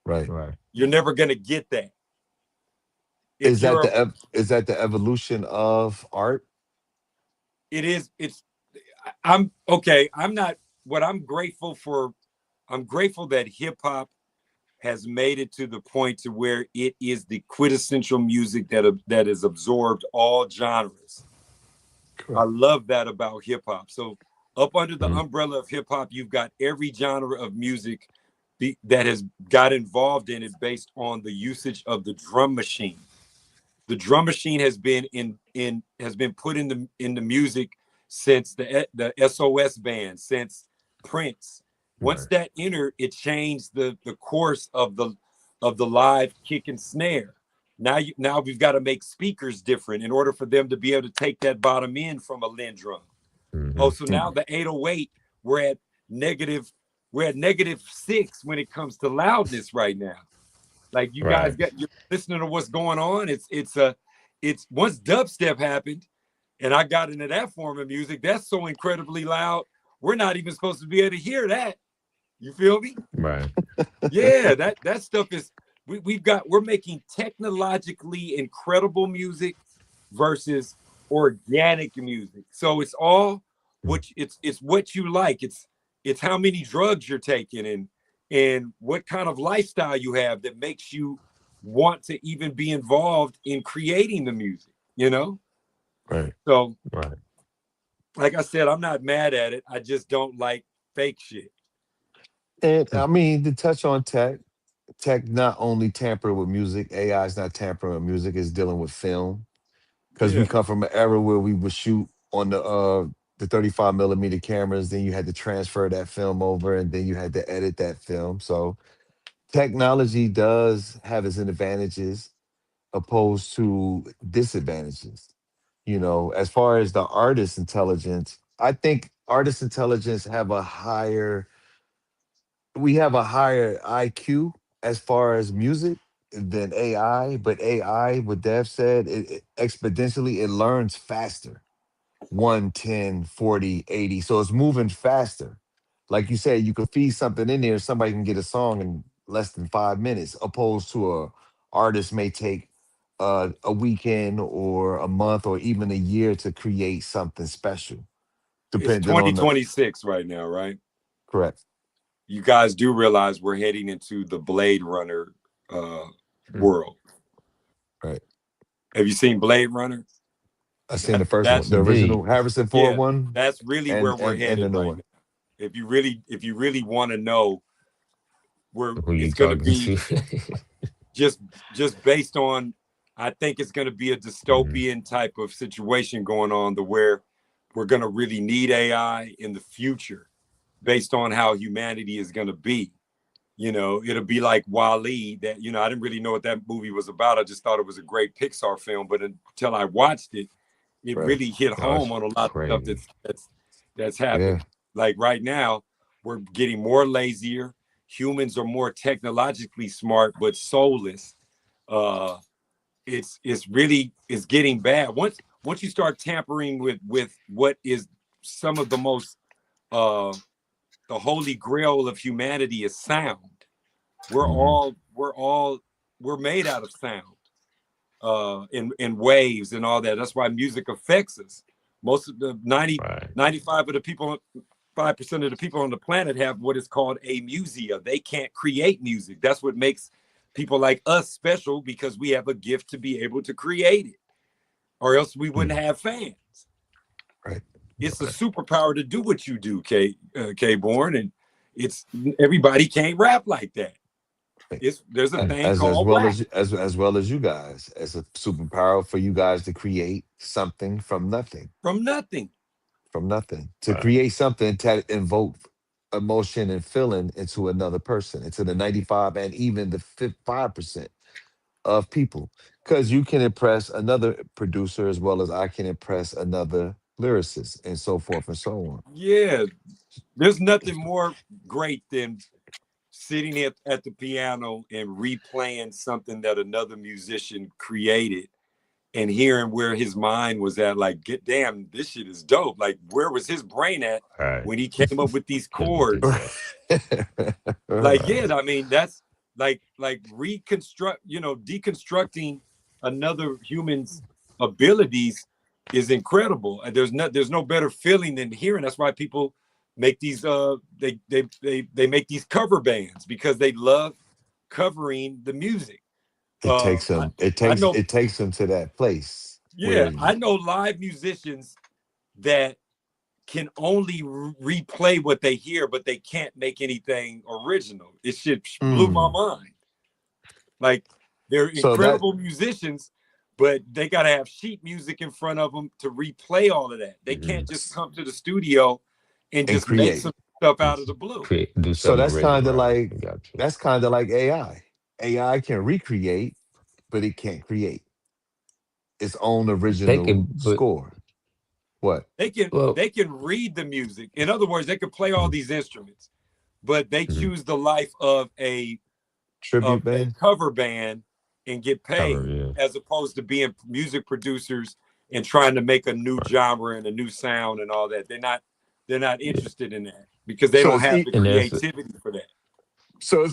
right. Right. You're never gonna get that. If Is that you're a, is that the evolution of art? it is, it's, I'm okay. I'm not, what I'm grateful for, I'm grateful that hip hop has made it to the point to where it is the quintessential music that has absorbed all genres. I Correct. love that about hip hop. So up under the Hmm. umbrella of hip hop, you've got every genre of music that has got involved in it based on the usage of the drum machine. The drum machine has been has been put in the music since the SOS band, since Prince. Once Right. that entered, it changed the course of the live kick and snare. Now we've got to make speakers different in order for them to be able to take that bottom end from a Lin drum. Oh, Hmm. so now Mm. the 808, we're at negative, -6 when it comes to loudness right now. Like, you guys Right. got, you're listening to what's going on. It's once dubstep happened and I got into that form of music, that's so incredibly loud. We're not even supposed to be able to hear that. You feel me? Right. Yeah, that stuff is, we're making technologically incredible music versus organic music. So it's all it's what you like. It's how many drugs you're taking and what kind of lifestyle you have that makes you want to even be involved in creating the music. Right. So, Right. like I said, I'm not mad at it. I just don't like fake shit. And I mean, to touch on tech, tech not only tamper with music, AI is not tampering with music, it's dealing with film. Because we Yeah. come from an era where we would shoot on the 35 millimeter cameras, then you had to transfer that film over and then you had to edit that film. So technology does have its advantages opposed to disadvantages. As far as the artist intelligence, I think artist intelligence have a higher we have a higher IQ as far as music than AI, but AI, what Dev said, it exponentially it learns faster. 110, 40, 80. So it's moving faster. Like you said, you could feed something in there, somebody can get a song in less than 5 minutes, opposed to a artist may take a weekend or a month or even a year to create something special, It's depending on the 2026 right now, right? correct. You guys do realize we're heading into the Blade Runner uh, Mm. world. Right. Have you seen Blade Runner? I seen That the first one, that's the Indeed. original Harrison Ford yeah, one, that's really where and we're and the headed new right one. now. If you really want to know, where Who you it's going to talking be to? just just based on, I think it's going to be a Hmm. dystopian type of situation going on, to where we're going to really need AI in the future based on how humanity is going to be. It'll be like Wally. That I didn't really know what that movie was about. I just thought it was a great Pixar film, but until I watched it, it Right. really hit Oh, home it's on a lot of stuff crazy. that's Yeah. happening. Like right now, we're getting more lazier. Humans are more technologically smart but soulless. Uh, it's getting bad. Once you start tampering with what is some of the most uh the holy grail of humanity is sound. We're Hmm. all we're all we're made out of sound, in waves and all that. That's why music affects us. Most of the Right. 95 of the people 5% of the people on the planet have what is called amusia. They can't create music. That's what makes people like us special, because we have a gift to be able to create it, or else we wouldn't Mm. have fans. Right. It's a Right. superpower to do what you do, K Born, and it's everybody can't rap like that. Right. There's a thing As called well rap as well as you guys, as a superpower for you guys to create something from nothing, from nothing. to Right. create something to invoke emotion and feeling into another person, into the 95 and even the 5% of people, because you can impress another producer as well as I can impress another lyricist, and so forth and so on. Yeah, there's nothing more great than sitting at the piano and replaying something that another musician created and hearing where his mind was at. Like, get damn, this shit is dope. Like, where was his brain at Right. when he came up with these Couldn't put this chords? up. Like, Right. yeah, Right. I mean, that's like deconstructing another human's abilities is incredible. And there's no better feeling than hearing. That's why people make these they make these cover bands, because they love covering the music. It takes I, them. I know, It takes them to that place yeah, where I know live musicians that can only replay what they hear, but they can't make anything original. It shit blew my mm, mind. Like, they're so that incredible musicians, but they got to have sheet music in front of them to replay all of that. They can't Hmm. just come to the studio and and just make create. some stuff out of the blue. Create, do So something that's kind original. of Right. like I got you. AI. AI can recreate, but it can't create its own They original can, but score. What? They can well. they can read the music. In other words, they can play all Mm. these instruments, but they Mhm. choose the life of Tribute a band? cover band and get Cover. paid, Yeah. as opposed to being music producers and trying to make a new Right. genre and a new sound and all that. They're not Yeah. interested in that, because they So don't have the And that's creativity for that.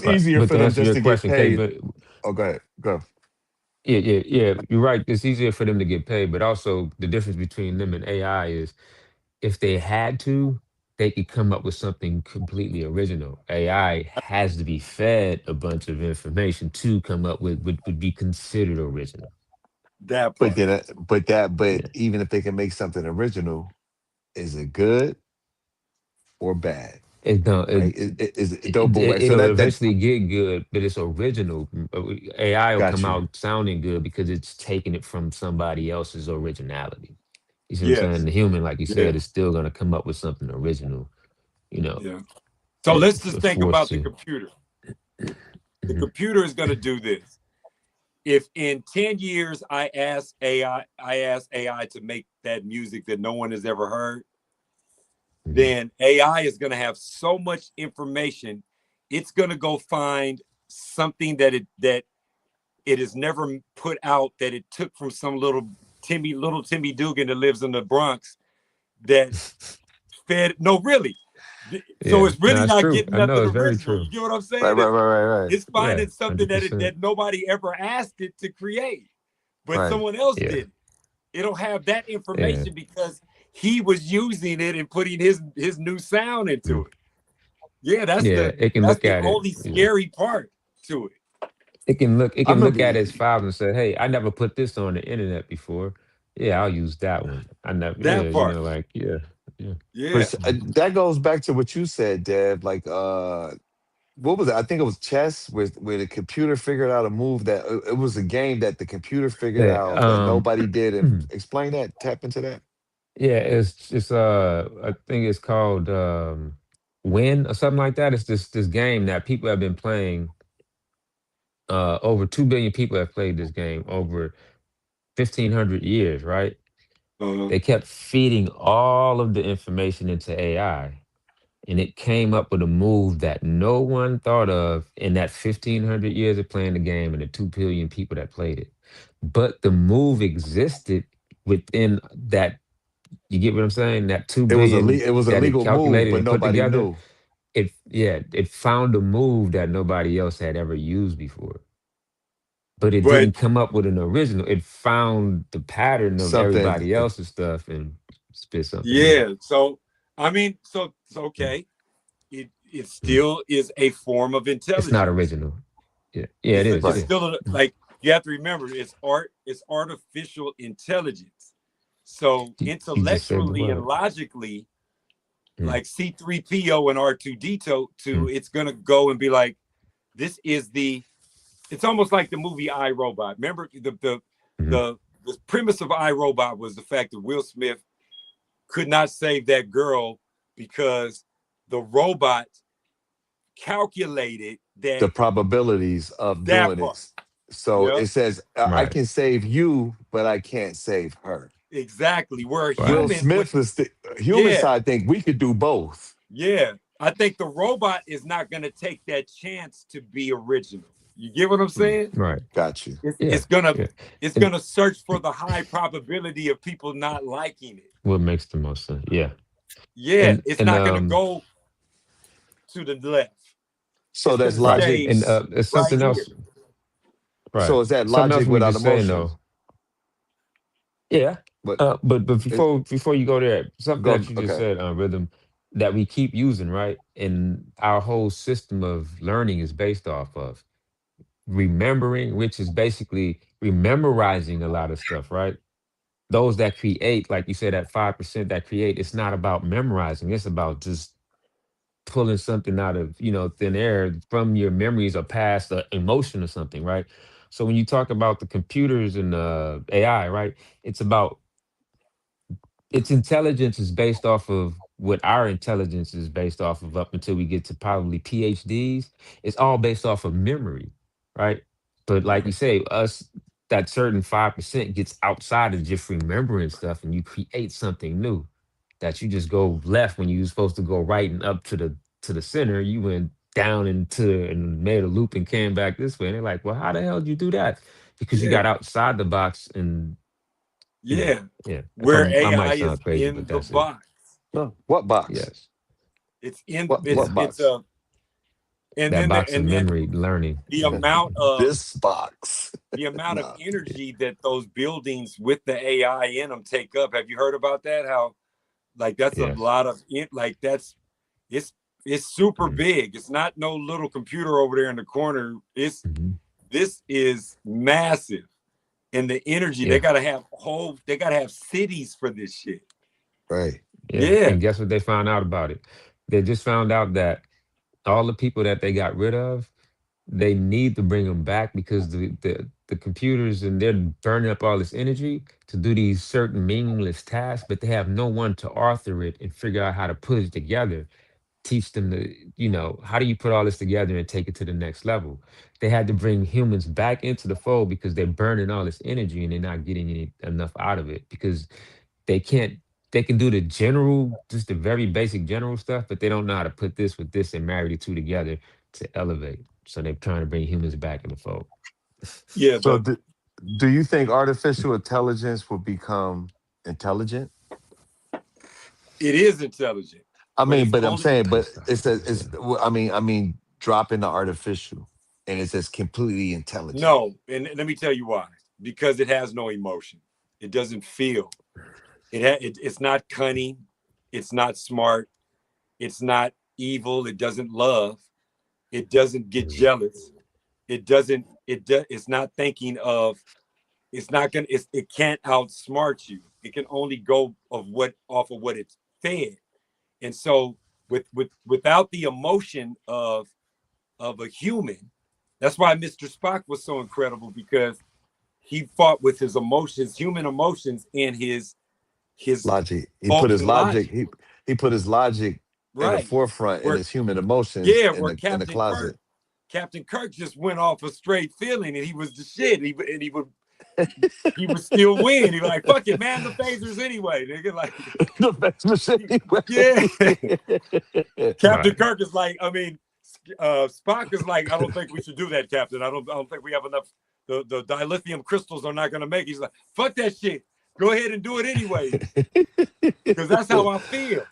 right. easier But for to them answer just your to get question, Kay, paid. but Oh, go ahead. Go. yeah, yeah, yeah, you're right. It's easier for them to get paid, but also the difference between them and AI is if they had to, they could come up with something completely original. AI has to be fed a bunch of information to come up with what would be considered original. That But part. then, but Yeah. even if they can make something original, is it good or bad? It don't Right? it, Is it dope? But so it'll that eventually get good, but it's original. AI will got come you. out sounding good because it's taking it from somebody else's originality. You see what I'm saying? Yes. The human, like you Yeah. said, is still gonna come up with something original, you know, Yeah. So let's just think forced about the to. computer. The Mhm. computer is going to do this. If in 10 years I ask AI to make that music that no one has ever heard, Mhm. then AI is going to have so much information. It's going to go find something that it has never put out, that it took from some little Timmy Dugan that lives in the Bronx, that fed. No, really. So Yeah, it's no, really it's not true. getting I know nothing it's very original. true. You get what I'm Right, saying? right, It's right, right, right, it's Yeah, finding something hundred that percent. that nobody ever asked it to create, but right. someone else Yeah, did it. It'll have that yeah, information because he was using it and putting his new sound mm, into it. Yeah, that's yeah. the It can that's look the at it. only Yeah, scary part to it. it I can look remember. at its files and say, "Hey, I never put this on the internet before. Yeah, I'll use that one. I never. Yeah, That part. like yeah, yeah. Yeah. Mhm. That goes back to what you said, Dev. Like, what was it? I think it was chess, where the computer figured out a move that it was a game that the computer figured Yeah, out that nobody did. And explain that. Tap into that. yeah. It's I think it's called Win or something like that. It's this game that people have been playing. Over 2 billion people have played this game over 1,500 years. Right? Uh-huh. They kept feeding all of the information into AI, and it came up with a move that no one thought of in that 1,500 years of playing the game and the 2 billion people that played it. But the move existed within that. You get what I'm saying? That two billion It was a that it legal move, calculated but and put nobody together. knew. It found a move that nobody else had ever used before. But it But didn't come up with an original. It found the pattern of Something. everybody else's stuff and spit something new. yeah, so I mean, so Mm, okay, it mm. still is a form of It's not intelligence. original. Yeah, yeah, it is. It It's Right. is. still Mm. like you have to remember it's artificial intelligence. So You just said the intellectually and word. logically, Mm, like C3PO and R2D2, mm, it's gonna go and be like, this is the. It's almost like the movie I, Robot. Remember mhm. the the premise of I, Robot was the fact that Will Smith could not save that girl because the robot calculated The that probabilities of that doing part. it. So Yep, it says, I Right. can save you, but I can't save her. exactly. Where a Right. Will human would, Smith is the human yeah, side think we could do both. yeah. I think the robot is not going to take that chance to be original. You get what I'm Hmm, saying? Right. got you. It's Yeah. it's gonna Yeah. it's And gonna search for the high probability of people not liking it. what makes the most sense? Yeah. Yeah, And it's and not gonna go to the left. So It's that's gonna right. logic. stay And it's right something here. else. Right. So is that Something else logic we were without just saying emotion? though. Yeah. But But it, before you go there, something go that you just okay. said, rhythm, that we keep using, right? And our whole system of learning is based off of remembering, which is basically rememorizing a lot of stuff, right? Those that create, like you said, that 5% that create, it's not about memorizing. It's about just pulling something out of, thin air from your memories or past emotion or something, right? So when you talk about the computers and AI, right? It's about its intelligence is based off of what our intelligence is based off of up until we get to probably PhDs. It's all based off of memory, right? But like you say, us that certain 5% gets outside of just remembering stuff and you create something new that you just go left when you were supposed to go right and up to the center. You went down into and made a loop and came back this way. And they're like, well, how the hell did you do that? Because you got Yeah, outside the box and yeah. yeah. Where I might AI is sound crazy, but in the that's it. box. No. What box? Yes. It's in What Yeah. it's box? and That then box of memory learning. the Yeah. amount of This box. No. Yeah. energy that those buildings with the AI in them take up. Have you heard about that? How like that's a Yes. lot of like it's it's super Mhm. big. It's not no little computer over there in the corner. It's Mhm. this is massive. And the energy Yeah. they gotta have cities for this shit. Right. Yeah. Yeah. And guess what they found out about it? They just found out that all the people that they got rid of, they need to bring them back because the computers and they're burning up all this energy to do these certain meaningless tasks, but they have no one to author it and figure out how to put it together, teach them to, how do you put all this together and take it to the next level? They had to bring humans back into the fold because they're burning all this energy and they're not getting enough out of it because they can't they can do the general, just the very basic general stuff, but they don't know how to put this with this and marry the two together to elevate. So they're trying to bring humans back in the fold. Yeah, So do you think artificial intelligence will become intelligent? it is intelligent, I but mean, it's but I'm only saying, but Based off it of says this, it's. yeah. Well, I mean, dropping the artificial, and it says completely intelligent. no, and let me tell you why. Because it has no emotion. It doesn't feel. It's not cunning. It's not smart. It's not evil. It doesn't love. It doesn't get Mhm. jealous. It doesn't. It's not thinking of. It's not gonna. It can't outsmart you. It can only go off of what it's fed. And so without the emotion of a human, that's why Mr. Spock was so incredible because he fought with his emotions, human emotions, and his Logic. He put faulty his logic. logic. He put his logic in the right. forefront in Where his human emotions yeah, in where the closet. Captain Kirk just went off a straight feeling, and he was the shit. He would still win. He was like, "Fuck it, man, the phasers anyway." Nigga, like, The best machine yeah. Captain Right. Kirk is like, I mean, Spock is like, I don't think we should do that, Captain. I don't think we have enough. The dilithium crystals are not going to make. He's like, fuck that shit. Go ahead and do it anyway, because that's how I feel.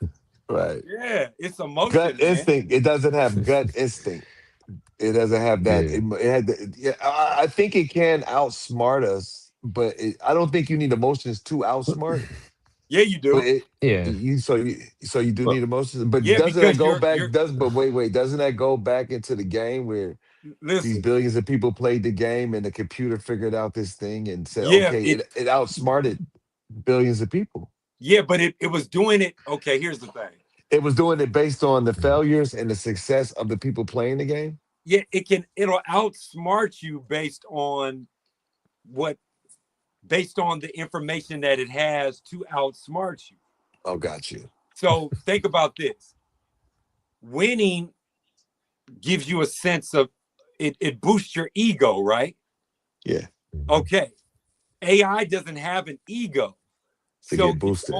Right. Yeah, it's Gut emotion, man. instinct. It doesn't have gut instinct. It doesn't have that. Yeah. It had yeah, I think it can outsmart us, but I don't think you need emotions to outsmart. Yeah, you But do. Yeah. so you do But need emotions. But yeah, doesn't that because go you're back? But wait, doesn't that go back into the game where these listen. billions of people played the game and the computer figured out this thing and said, Yeah, okay, it outsmarted billions of people. but it was doing it. Okay, here's the thing. It was doing it based on the Mhm. failures and the success of the people playing the game. Yeah, it'll outsmart you what based on the information that it has to outsmart you. Oh, got you. So think about this. Winning gives you a sense of it boosts your ego, right? Yeah, Mhm. Okay. AI doesn't have an ego. to So get boosted.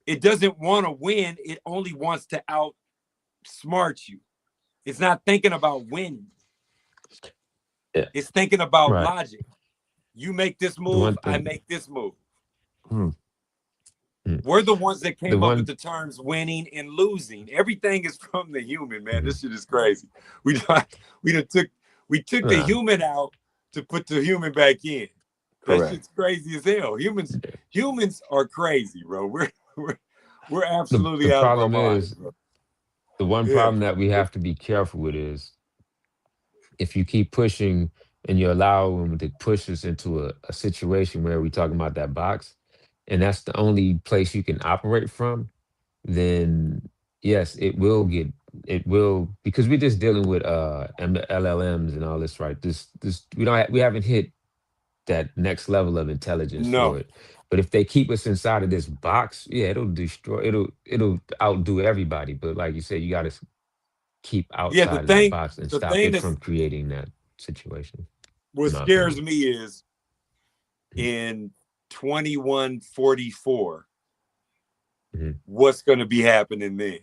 it doesn't want to win, it only wants to outsmart you. It's not thinking about winning. Yeah. It's thinking about Right. logic. You make this The move, one I thing. make this move. Hmm. Mm. We're the ones that The came up with one. the terms winning and losing. Everything is from the human, man. This shit is crazy. We done, we done took we took the Nah. human out to put the human back in. That Correct. shit's crazy as hell. Humans are crazy, bro. We're we're The absolutely out of our problem minds, is, bro. the one Yeah. problem that we have to be careful with is, if you keep pushing and you allow them to push us into a situation where we're talking about that box, and that's the only place you can operate from, then yes, it will, because we're just dealing with LLMs and all this, right? This we haven't hit that next level of intelligence for No. it. But if they keep us inside of this box, yeah, it'll outdo everybody. But like you said, you got to keep Yeah, outside of that box and the stop thing it that's from creating that situation, what in my scares opinion. me is in 2144, Mhm. what's gonna be happening then?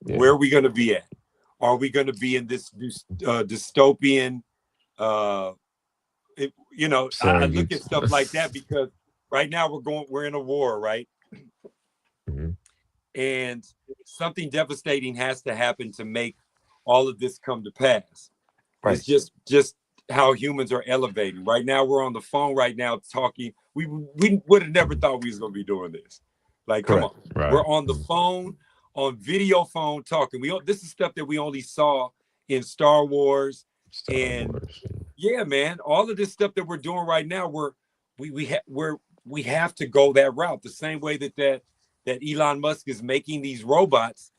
Where Yeah. are we gonna be at? Are we going to be in this dystopian? Uh, I look at Surrogates. stuff like that because right now we're in a war, right? Mhm. And something devastating has to happen to make all of this come to pass. It's Right. just how humans are elevating. Right now, we're on the phone right now talking. We would have never thought we was gonna be doing this. Like, come Correct. on, we're Right. on the Mhm. phone, on video phone talking. This is stuff that we only saw in Star Wars, Star and Wars. yeah, man, all of this stuff that we're doing right now, we have to go that route. The same way that Elon Musk is making these robots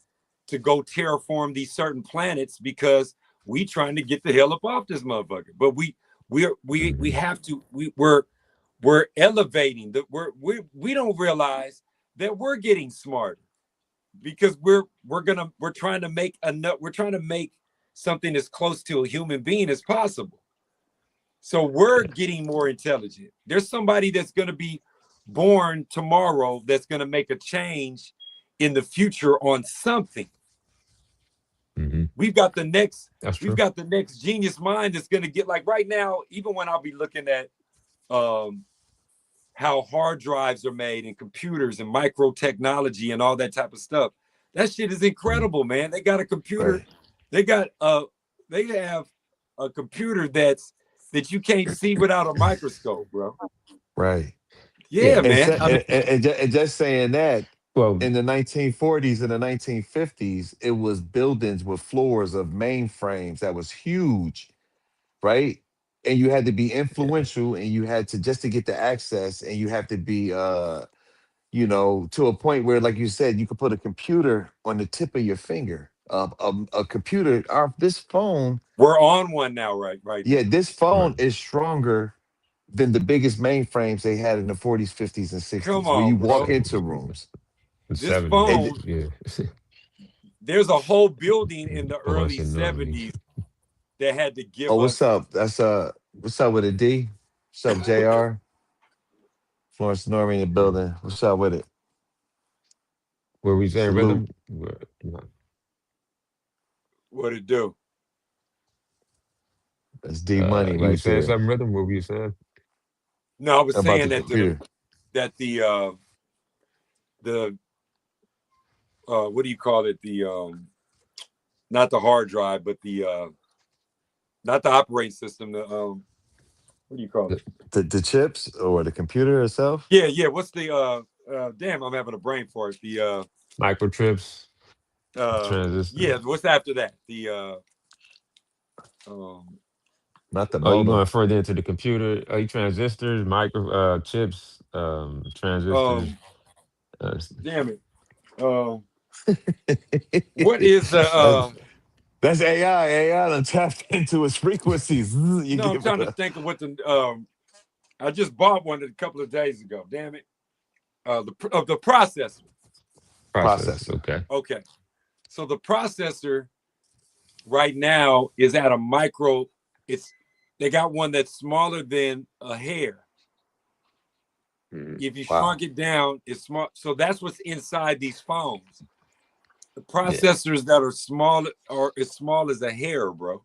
to go terraform these certain planets because we trying to get the hell up off this motherfucker. But we Mhm. have to we're elevating that we don't realize that we're getting smarter because we're trying to make something as close to a human being as possible. So we're Yeah. getting more intelligent. There's somebody that's going to be born tomorrow that's going to make a change in the future on something. Mhm. We've got the next That's we've true. got the next genius mind that's going to get like right now, even when I'll be looking at um how hard drives are made and computers and micro technology and all that type of stuff. That shit is Mhm. incredible, man. They got a computer. Right. They got they have a computer that you can't see without a microscope, bro. Right. Yeah, Yeah. And, man. I mean, and just saying that Well. in the 1940s and the 1950s, it was buildings with floors of mainframes that was huge, right? And you had to be Yeah. influential and you had to just to get the access and you have to be to a point where, like you said, you could put a computer on the tip of your finger. A computer, this phone, we're on one now, right yeah, now. this phone Right. is stronger than the biggest mainframes they had in the 40s, 50s, and Come 60s, where you on, walk bro. into rooms. The This 70s. It, phone, Yeah. there's a whole building in the early Florence and Normandie. 70s that had to oh, give what's us up? That's what's up with it, D? What's up, JR? Florence Norman in the building. What's up with it? Where we saying Salute. rhythm? what it do. That's D Money You were right saying there. something rhythm? What were you saying? No, I was About the saying computer. that the what do you call it? The not the hard drive, but the not the operating system. The what do you call it? The chips or the computer itself? Yeah, yeah. What's the damn? I'm having a brain for it. The Microtrips, uh transistors. yeah. What's after that? The um Not the Oh, you going modem. further into the computer? Oh, you transistors, micro chips, transistors. um Uh, damn it. What is the that's, that's AI. AI done tapped into its frequencies. You no? I'm give it trying to a think of what the I just bought one a couple of days ago. Damn it. The processor. process. processor. Okay. Okay. So the processor right now is at a micro. It's they got one that's smaller than a hair. Mm. If you Wow. shrunk it down, it's small. So that's what's inside these phones. The Yeah. processors that are small are as small as a hair, bro.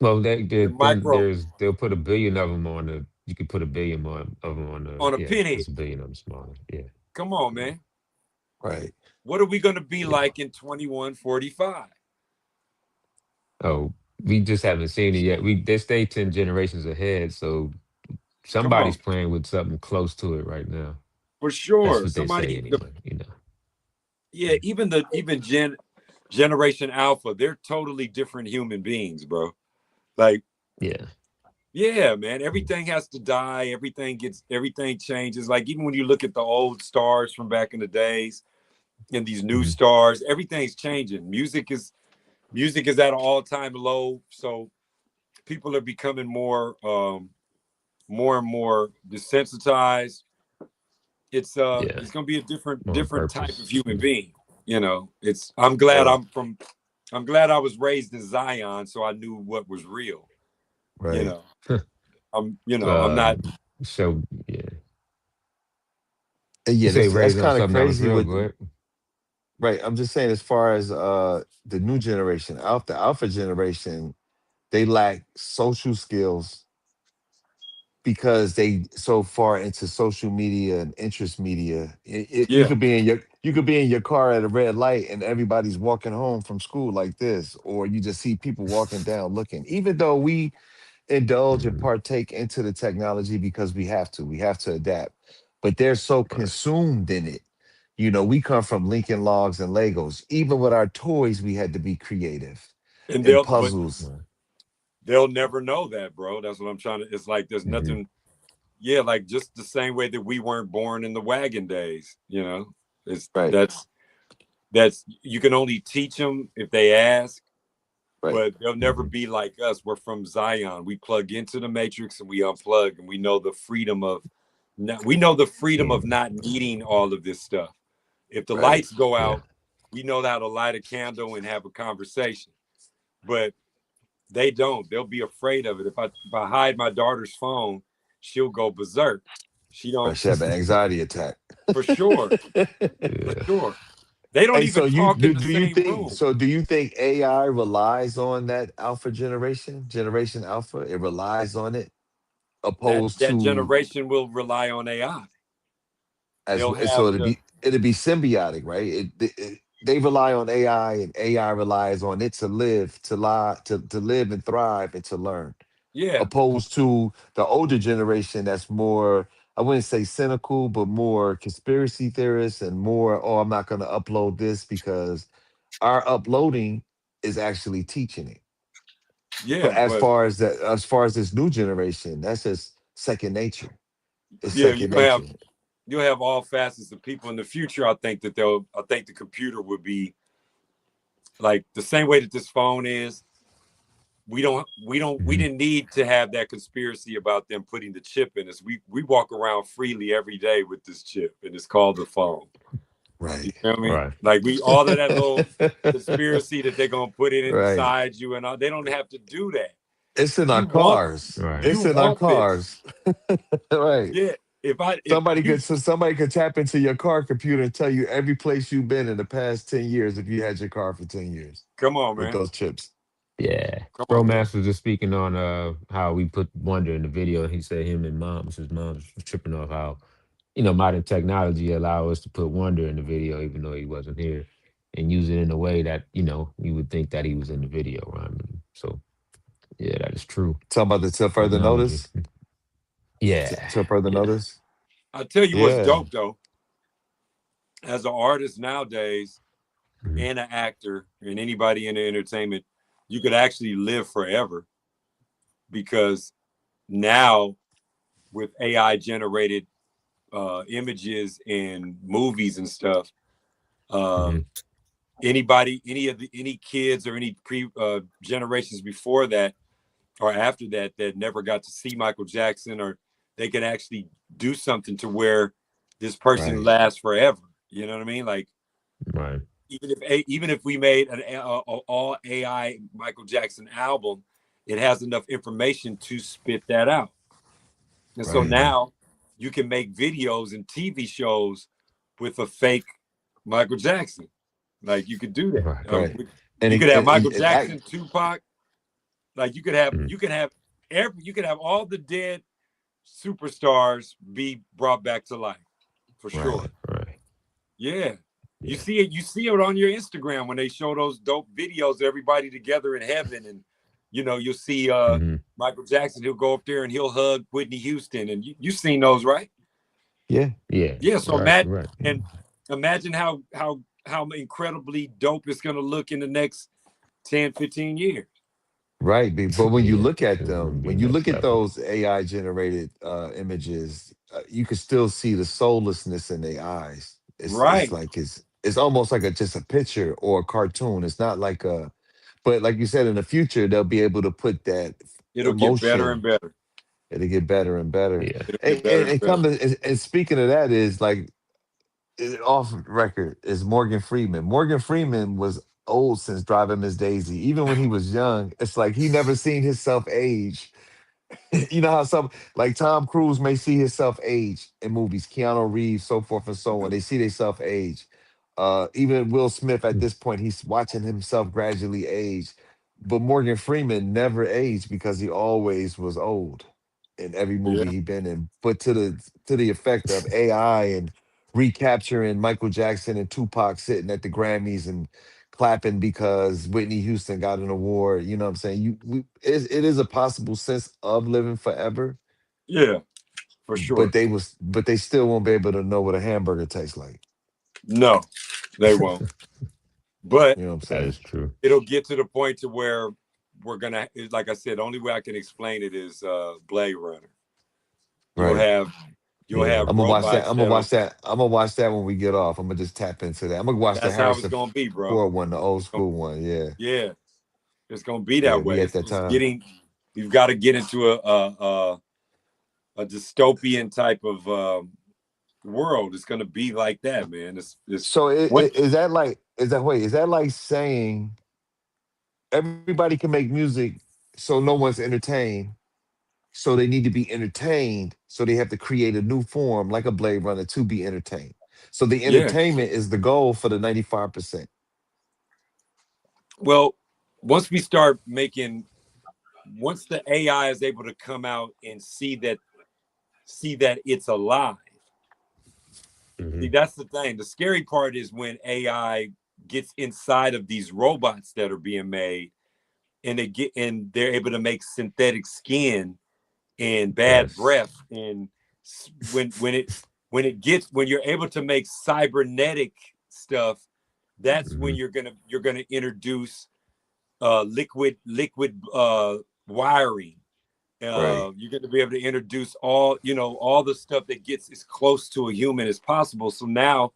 Well, The then micro they'll put a billion of them on the. You could put a billion more of them on the. on a Yeah, pinhead. it's a billion of them smaller. Yeah. Come on, Mm. man. Right. What are we going to be Yeah. like in 2145? Oh, we just haven't seen it yet. They stay 10 generations ahead, so Come somebody's on. playing with something close to it right now. For That's sure. what they say Somebody the anyway. You know. yeah, even Generation Alpha, they're totally different human beings, bro. Like, Yeah. yeah, man, Mm. everything has to die. Everything changes. Like, even when you look at the old stars from back in the days and these new Mhm. stars, everything's changing. Music is at an all-time low. So people are becoming more and more desensitized. Yeah. It's gonna be a different More on different type of purpose. human Mm. being. It's Right. I'm glad I was raised in Zion, so I knew what was real. You Right. know, I'm not. So yeah, you Yeah, say that's raised on kind of something that was crazy real. with Go ahead. right. I'm just saying as far as the new generation, alpha generation, they lack social skills because they so far into social media and interest media. You Yeah, could be in your car at a red light and everybody's walking home from school like this, or you just see people walking down looking. Even though we indulge and Mhm. partake into the technology because we have to adapt, but they're so Right. consumed in it. We come from Lincoln Logs and Legos. Even with our toys, we had to be creative and and but puzzles. Right. they'll never know that, bro. That's what I'm trying to. It's like there's Mhm. nothing. Yeah, like just the same way that we weren't born in the wagon days. It's Right, that's you can only teach them if they ask, right, but they'll never Mhm. be like us. We're from Zion. We plug into the matrix and we unplug, and we know the freedom of Yeah. not needing all of this stuff. If the right, lights go Yeah. out, we know how to light a candle and have a conversation. But they don't. They'll be afraid of it. If I hide my daughter's phone, she'll go berserk. She right. don't She have an anxiety attack. for sure, for Yeah. sure. They don't Hey, even so you talk in do, the do you same think room. so? Do you think AI relies on that alpha generation, generation alpha? It relies on it That opposed that to generation will rely on AI. as They'll so have the it'd be symbiotic, right? They rely on AI and AI relies on it to live, to lie, to live and thrive and to learn. yeah, Opposed to the older generation that's more, I wouldn't say cynical, but more conspiracy theorists and more, oh, I'm not going to upload this because our uploading is actually teaching it. yeah, But but as far as this new generation, that's just second nature. It's yeah, second you have nature. you'll have all facets of people in the future. I think the computer would be like the same way that this phone is. We Mhm. didn't need to have that conspiracy about them putting the chip in us. We walk around freely every day with this chip, and it's called the phone. Right. You feel me? Right. Like we all of that little conspiracy that they're gonna put it Right. inside you and all. They don't have to do that. It's in our You want cars. Right. It's you in our want this. cars. Right. Yeah. If Somebody you could tap into your car computer and tell you every place you've been in the past 10 years if you had your car for 10 years come on, with man. those chips. Yeah. Come Bro on, man. Master was just speaking on how we put Wonder in the video. He said his mom was tripping off how, modern technology allow us to put Wonder in the video even though he wasn't here and use it in a way that, you would think that he was in the video, right? So yeah, that is true. Talking about the till further Technology. notice. Yeah. Till further Yeah. notice. I'll tell you what's Yeah. dope though. As an artist nowadays Mhm. and an actor and anybody in the entertainment, you could actually live forever because now with AI generated images and movies and stuff, uh, Mhm. any kids or any pre generations before that or after that that never got to see Michael Jackson, or they can actually do something to where this person Right. lasts forever. You know what I mean? Like Right. even if we made an all AI Michael Jackson album, it has enough information to spit that out. And so Right. Mhm. now you can make videos and TV shows with a fake Michael Jackson. Like you could do that. Right. Right. You could have Michael And act Jackson, Tupac. Like you could have Mhm. you could have you could have all the dead superstars be brought back to life for right. sure. Right. Right. Yeah. You Yeah. see it, you see it on your Instagram when they show those dope videos of everybody together in heaven. And you'll see Mhm. Michael Jackson, he'll go up there and he'll hug Whitney Houston. And you've seen those, right? Yeah. Yeah. Yeah. So Right. Matt, Right. and imagine how incredibly dope it's gonna look in the next 10, 15 years. Right. But when you Yeah. look at It's gonna them, be when you next look at level. those AI generated images, you can still see the soullessness in their eyes. It's Right. like it's almost like just a picture or a cartoon. It's not like but like you said, in the future they'll be able to put that It'll get better and emotion. better. It'll get better and better. Yeah. It'll get better and And better. come to and speaking of that is like off record is Morgan Freeman. Morgan Freeman was old since Driving Miss Daisy. Even when he was young, it's like he never seen himself age. You know how some like Tom Cruise may see himself age in movies, Keanu Reeves, so forth and so on. They see themselves age. Even Will Smith at this point, he's watching himself gradually age. But Morgan Freeman never aged because he always was old in every movie Yeah. he been in. But to the effect of AI and recapturing Michael Jackson and Tupac sitting at the Grammys and clapping because Whitney Houston got an award. You know what I'm saying? It is a possible sense of living forever, Yeah, for sure. but they still won't be able to know what a hamburger tastes like. No, they won't. But You know what I'm That saying? is true. it'll get to the point to where we're gonna, like I said, the only way I can explain it is Blade Runner. You'll Right. have you'll Yeah. have I'm gonna watch that. robots I'm gonna that'll watch that. I'm gonna watch that when we get off. I'm gonna just tap into that. I'm gonna watch the that's how it's Harrison gonna be, bro. Ford one, the old Gonna- school one. Yeah. Yeah, it's gonna be Yeah. that We way. at that It's time. getting we've got to get into a dystopian type of world. It's gonna be like that, man. It's So what is that like is that like saying everybody can make music so no one's entertained, so they need to be entertained, so they have to create a new form like a Blade Runner to be entertained. So the yeah. entertainment is the goal for the 95%. Well, once we start making once the AI is able to come out and see that it's alive. See, Mhm. that's the thing. The scary part is when AI gets inside of these robots that are being made, and they're able to make synthetic skin and bad Yes. breath. And when you're able to make cybernetic stuff, that's when Mhm. you're gonna introduce liquid wiring. Right. You're going to be able to introduce all the stuff that gets as close to a human as possible. So now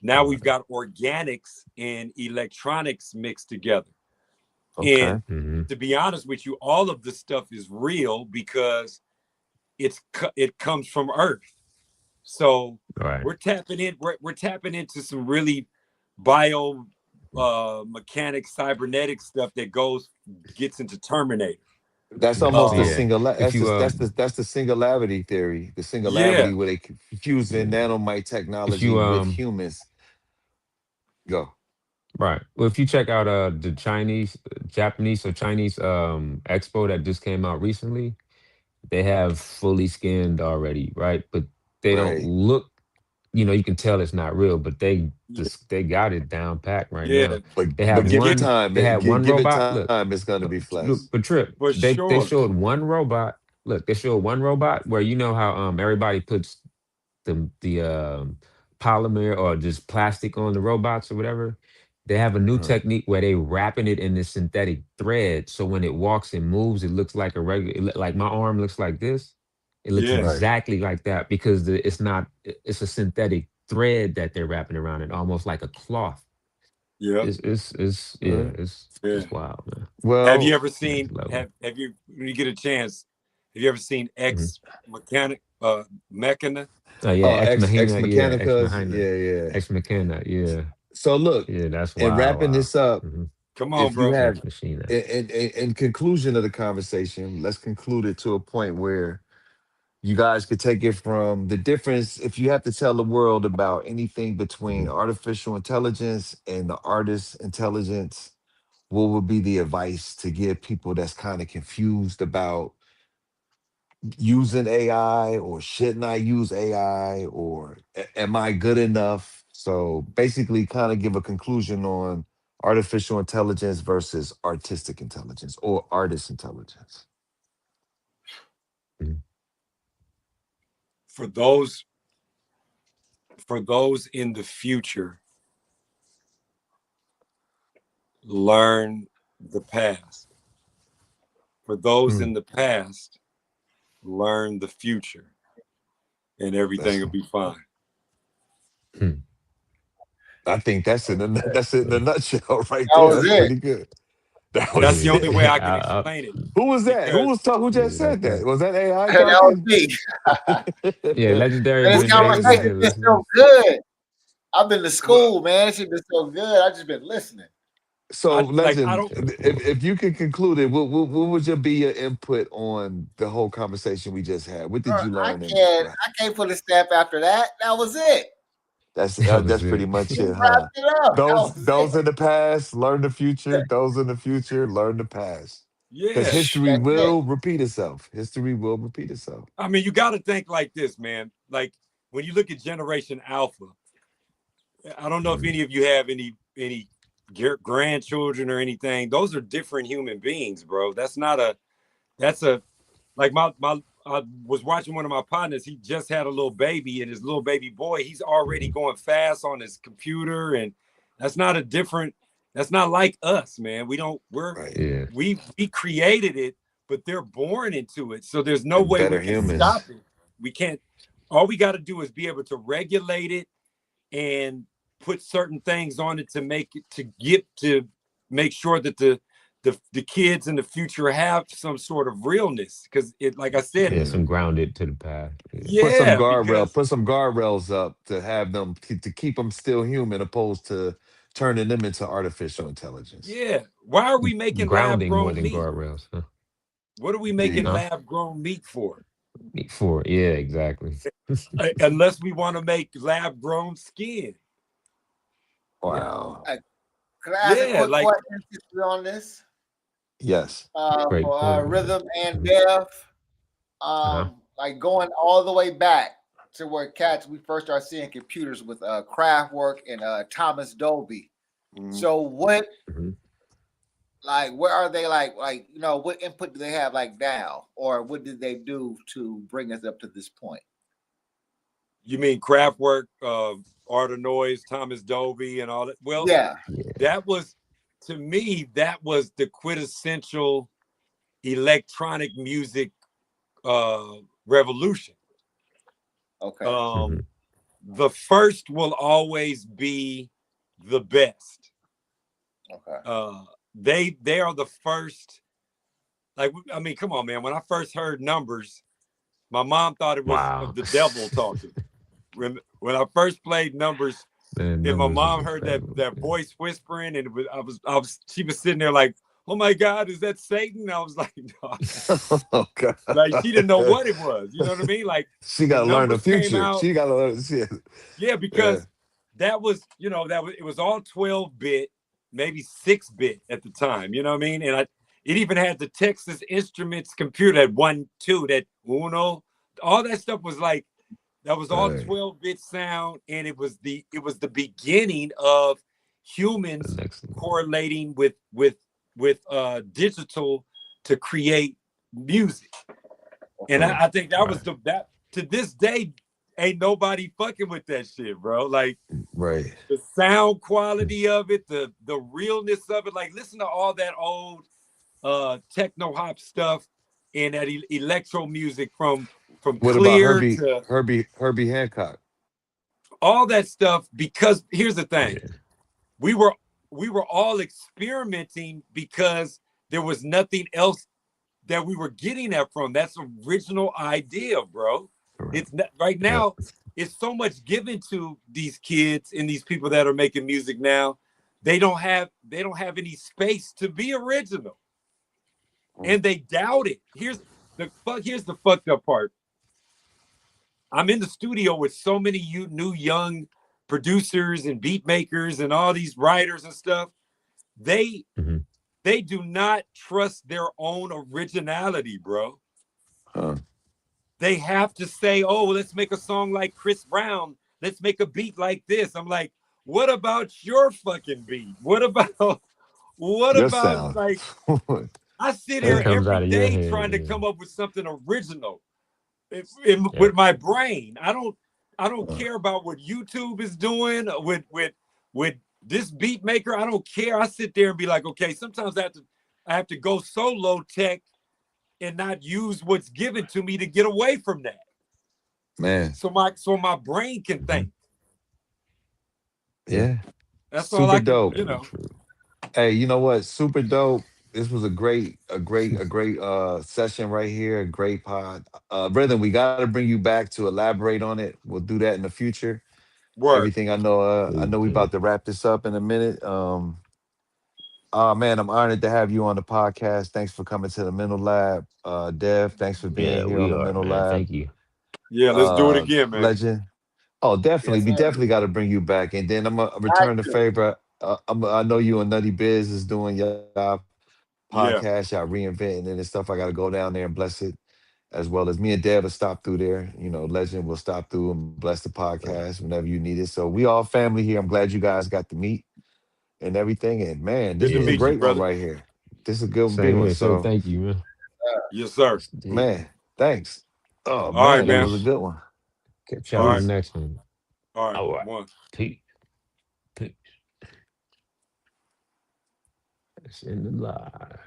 we've Right. got organics and electronics mixed together. Okay. And Mhm. to be honest with you, all of this stuff is real because it comes from Earth. So Right. we're tapping in. We're tapping into some really bio mechanic cybernetic stuff that gets into Terminator. That's Right. almost So the Um, yeah, single. if you That's the singularity theory. The yeah, singularity where they fusing yeah, nanomite if technology you with humans. Go. right. Well, if you check out the Chinese, Japanese or Chinese expo that just came out recently, they have fully skinned already, right? But they don't Right. look, you can tell it's not real, but they yeah, just they got it down packed right yeah, now. They have But give it one time. they had one Give it robot. Look, time. It's gonna be flesh. look, but Trip, for they sure. showed one robot. Look, they showed one robot where you know how everybody puts the polymer or just plastic on the robots or whatever. They have a new Uh-huh. technique where they wrapping it in this synthetic thread, so when it walks and moves, it looks like a regular. Like my arm looks like this. It looks Yeah, Right. exactly like that because it's not. It's a synthetic thread that they're wrapping around it, almost like a cloth. yeah, It's yeah, Right. yeah. it's wild, man. Have you Well, ever Next seen? level. Have you when you get a chance? Have you ever seen Mhm. Ex Mechanic Mechana? Oh yeah, Ex Ex Machina, yeah, Ex Mechanicas. Machina, Yeah, yeah. Ex Machina, yeah, So look, yeah. That's in wild, wrapping wow. this up, Hmm. Come on, if you bro. have Ex Machina. in conclusion of the conversation, let's conclude it to a point where you guys could take it from the difference. If you have to tell the world about anything between Mhm. artificial intelligence and the artist's intelligence, what would be the advice to give people that's kind of confused about using AI, or shouldn't I use AI, or am I good enough? So basically, kind of give a conclusion on artificial intelligence versus artistic intelligence or artist intelligence. Mhm. For those for those in the future, learn the past. For those Mm. in the past, learn the future, and everything That's will be fine. Hmm. I think that's it in a nutshell right That there. was That's it. pretty good. That That's was the Yeah, only way it. I can I, explain it. Who was that? Because Who just yeah, said that's that? it. Was that AI That was talking? me. Yeah, legendary And this What been day is been it? conversation here been listening. so good. I've been to well, school, man. It's been so good. I just been listening. So, I Legend, don't. if you could conclude it, what would your be your input on the whole conversation we just had? What did Bro, you I learn? And can't. I can't put a stamp after that. That was it. That that's was pretty it. much You it, huh? wrapped it up. That was Those it. in the past learn the future. Those in the future learn the past. Because Yeah, history That's it. will repeat itself. History will repeat itself. I mean, you got to think like this, man. Like when you look at Generation Alpha, I don't know if Mhm. any of you have any grandchildren or anything. Those are different human beings, bro. That's not a. That's a like my. I was watching one of my partners. He just had a little baby, and his little baby boy, he's already Mhm. going fast on his computer, and that's not a different. That's not like us, man. We don't. Right. Yeah, We created it, but they're born into it. So there's no They're way we better can stop humans. it. We can't. All we got to do is be able to regulate it and put certain things on it to make it to make sure that the kids in the future have some sort of realness because it like I said, yeah. Yeah. Some grounded to the past. Yeah. yeah, because Put some guardrails up to have them to keep them still human, opposed to turning them into artificial intelligence. yeah, why are we making lab Grounding more grown than meat? guardrails, huh? What are we There you making go. Huh? lab grown meat for? For yeah, exactly. Unless we want to make lab grown skin. Yeah. Wow. Uh, Could I ask a Yeah, quick like question since we're on this? Yes. Great For point. Yeah. Rhythm and Mhm. Dev, Uh-huh. like going all the way back to where cats we first started seeing computers with Kraftwerk and Thomas Dolby. Mhm. So what, Mhm. like, where are they, like what input do they have, like, now, or what did they do to bring us up to this point? you mean Kraftwerk, Art of Noise, Thomas Dolby, and all that. Well, Yeah. Yeah. that was to me that was the quintessential electronic music uh revolution. Okay. um Mhm. the first will always be the best. Okay. They are the first. Like, I mean, come on, man. When I first heard numbers, my mom thought it was Wow. the devil talking. when I first played numbers, Man, and my numbers is mom heard incredible. that voice whispering, and I was she was sitting there like, oh my God, is that Satan? I was like, no. Oh God. Like she didn't know what it was. You know what I mean? Like She got when to learn the numbers came future. out, She got to learn. Shit. yeah, Yeah. because that was, it was all 12-bit, maybe 6-bit at the time. You know what I mean? And it even had the Texas Instruments computer that 1 2, that Uno, all that stuff was like that was all Hey, 12-bit sound, and it was the beginning of The humans next one. correlating with digital to create music. And I think that was Right. that to this day, ain't nobody fucking with that shit, bro. Like right. the sound quality of it, the realness of it. Like listen to all that old techno hop stuff and that electro music from What about clear Herbie? to Herbie Hancock. all that stuff. Because here's the thing, Yeah. we were we were all experimenting because there was nothing else that we were getting that from. That's original idea, bro. Correct. It's not, right Yep. now. It's so much given to these kids and these people that are making music now. They don't have any space to be original, and they doubt it. Here's the fucked up part. I'm in the studio with so many new young producers and beat makers and all these writers and stuff. They Hmm. they do not trust their own originality, bro. Huh. They have to say, "Oh, let's make a song like Chris Brown. Let's make a beat like this." I'm like, "What about your fucking beat? What about what Your about sound. like I sit What here Yeah. comes every out of your day head? trying to Yeah. come up with something original Yep. with my brain. I don't Uh, care about what YouTube is doing with this beat maker. I don't care. I sit there and be like, okay, sometimes I have to go so low tech and not use what's given to me to get away from that. man. So my brain can Hmm. think. Yeah. Yeah. That's all Super I can, dope. Very true. Hey, you know what? Super dope. This was a great session right here. A great pod. Brethren, we got to bring you back to elaborate on it. We'll do that in the future. Word. Everything I Please know we do. about to wrap this up in a minute. Man, I'm honored to have you on the podcast. Thanks for coming to the Mental Lab. Dev, thanks for being Yeah, here on we the are, Mental man. Lab. Thank you. Yeah, let's do it again, man. Legend. Oh, definitely. Yes, We sir. definitely got to bring you back. And then I'm gonna Got return the to. favor. I know you and Nutty Biz is doing your Yeah. podcast. Y'all reinventing it and stuff. I got to go down there and bless it, as well as me and Dev will stop through there. You know, Legend will stop through and bless the podcast whenever you need it. So we all family here. I'm glad you guys got to meet and everything. And man, this Good to was a Yeah, meet you, great man. one brother. right here. This is a good big Same one. here, sir. So Thank you, man. Yes, sir. Yes, indeed. man, thanks. Oh All right, man, that man. was a Peace. good one. Catch y'all All on the right. Peace. next one. All right. All right. One. Peace. Peace. It's in the live.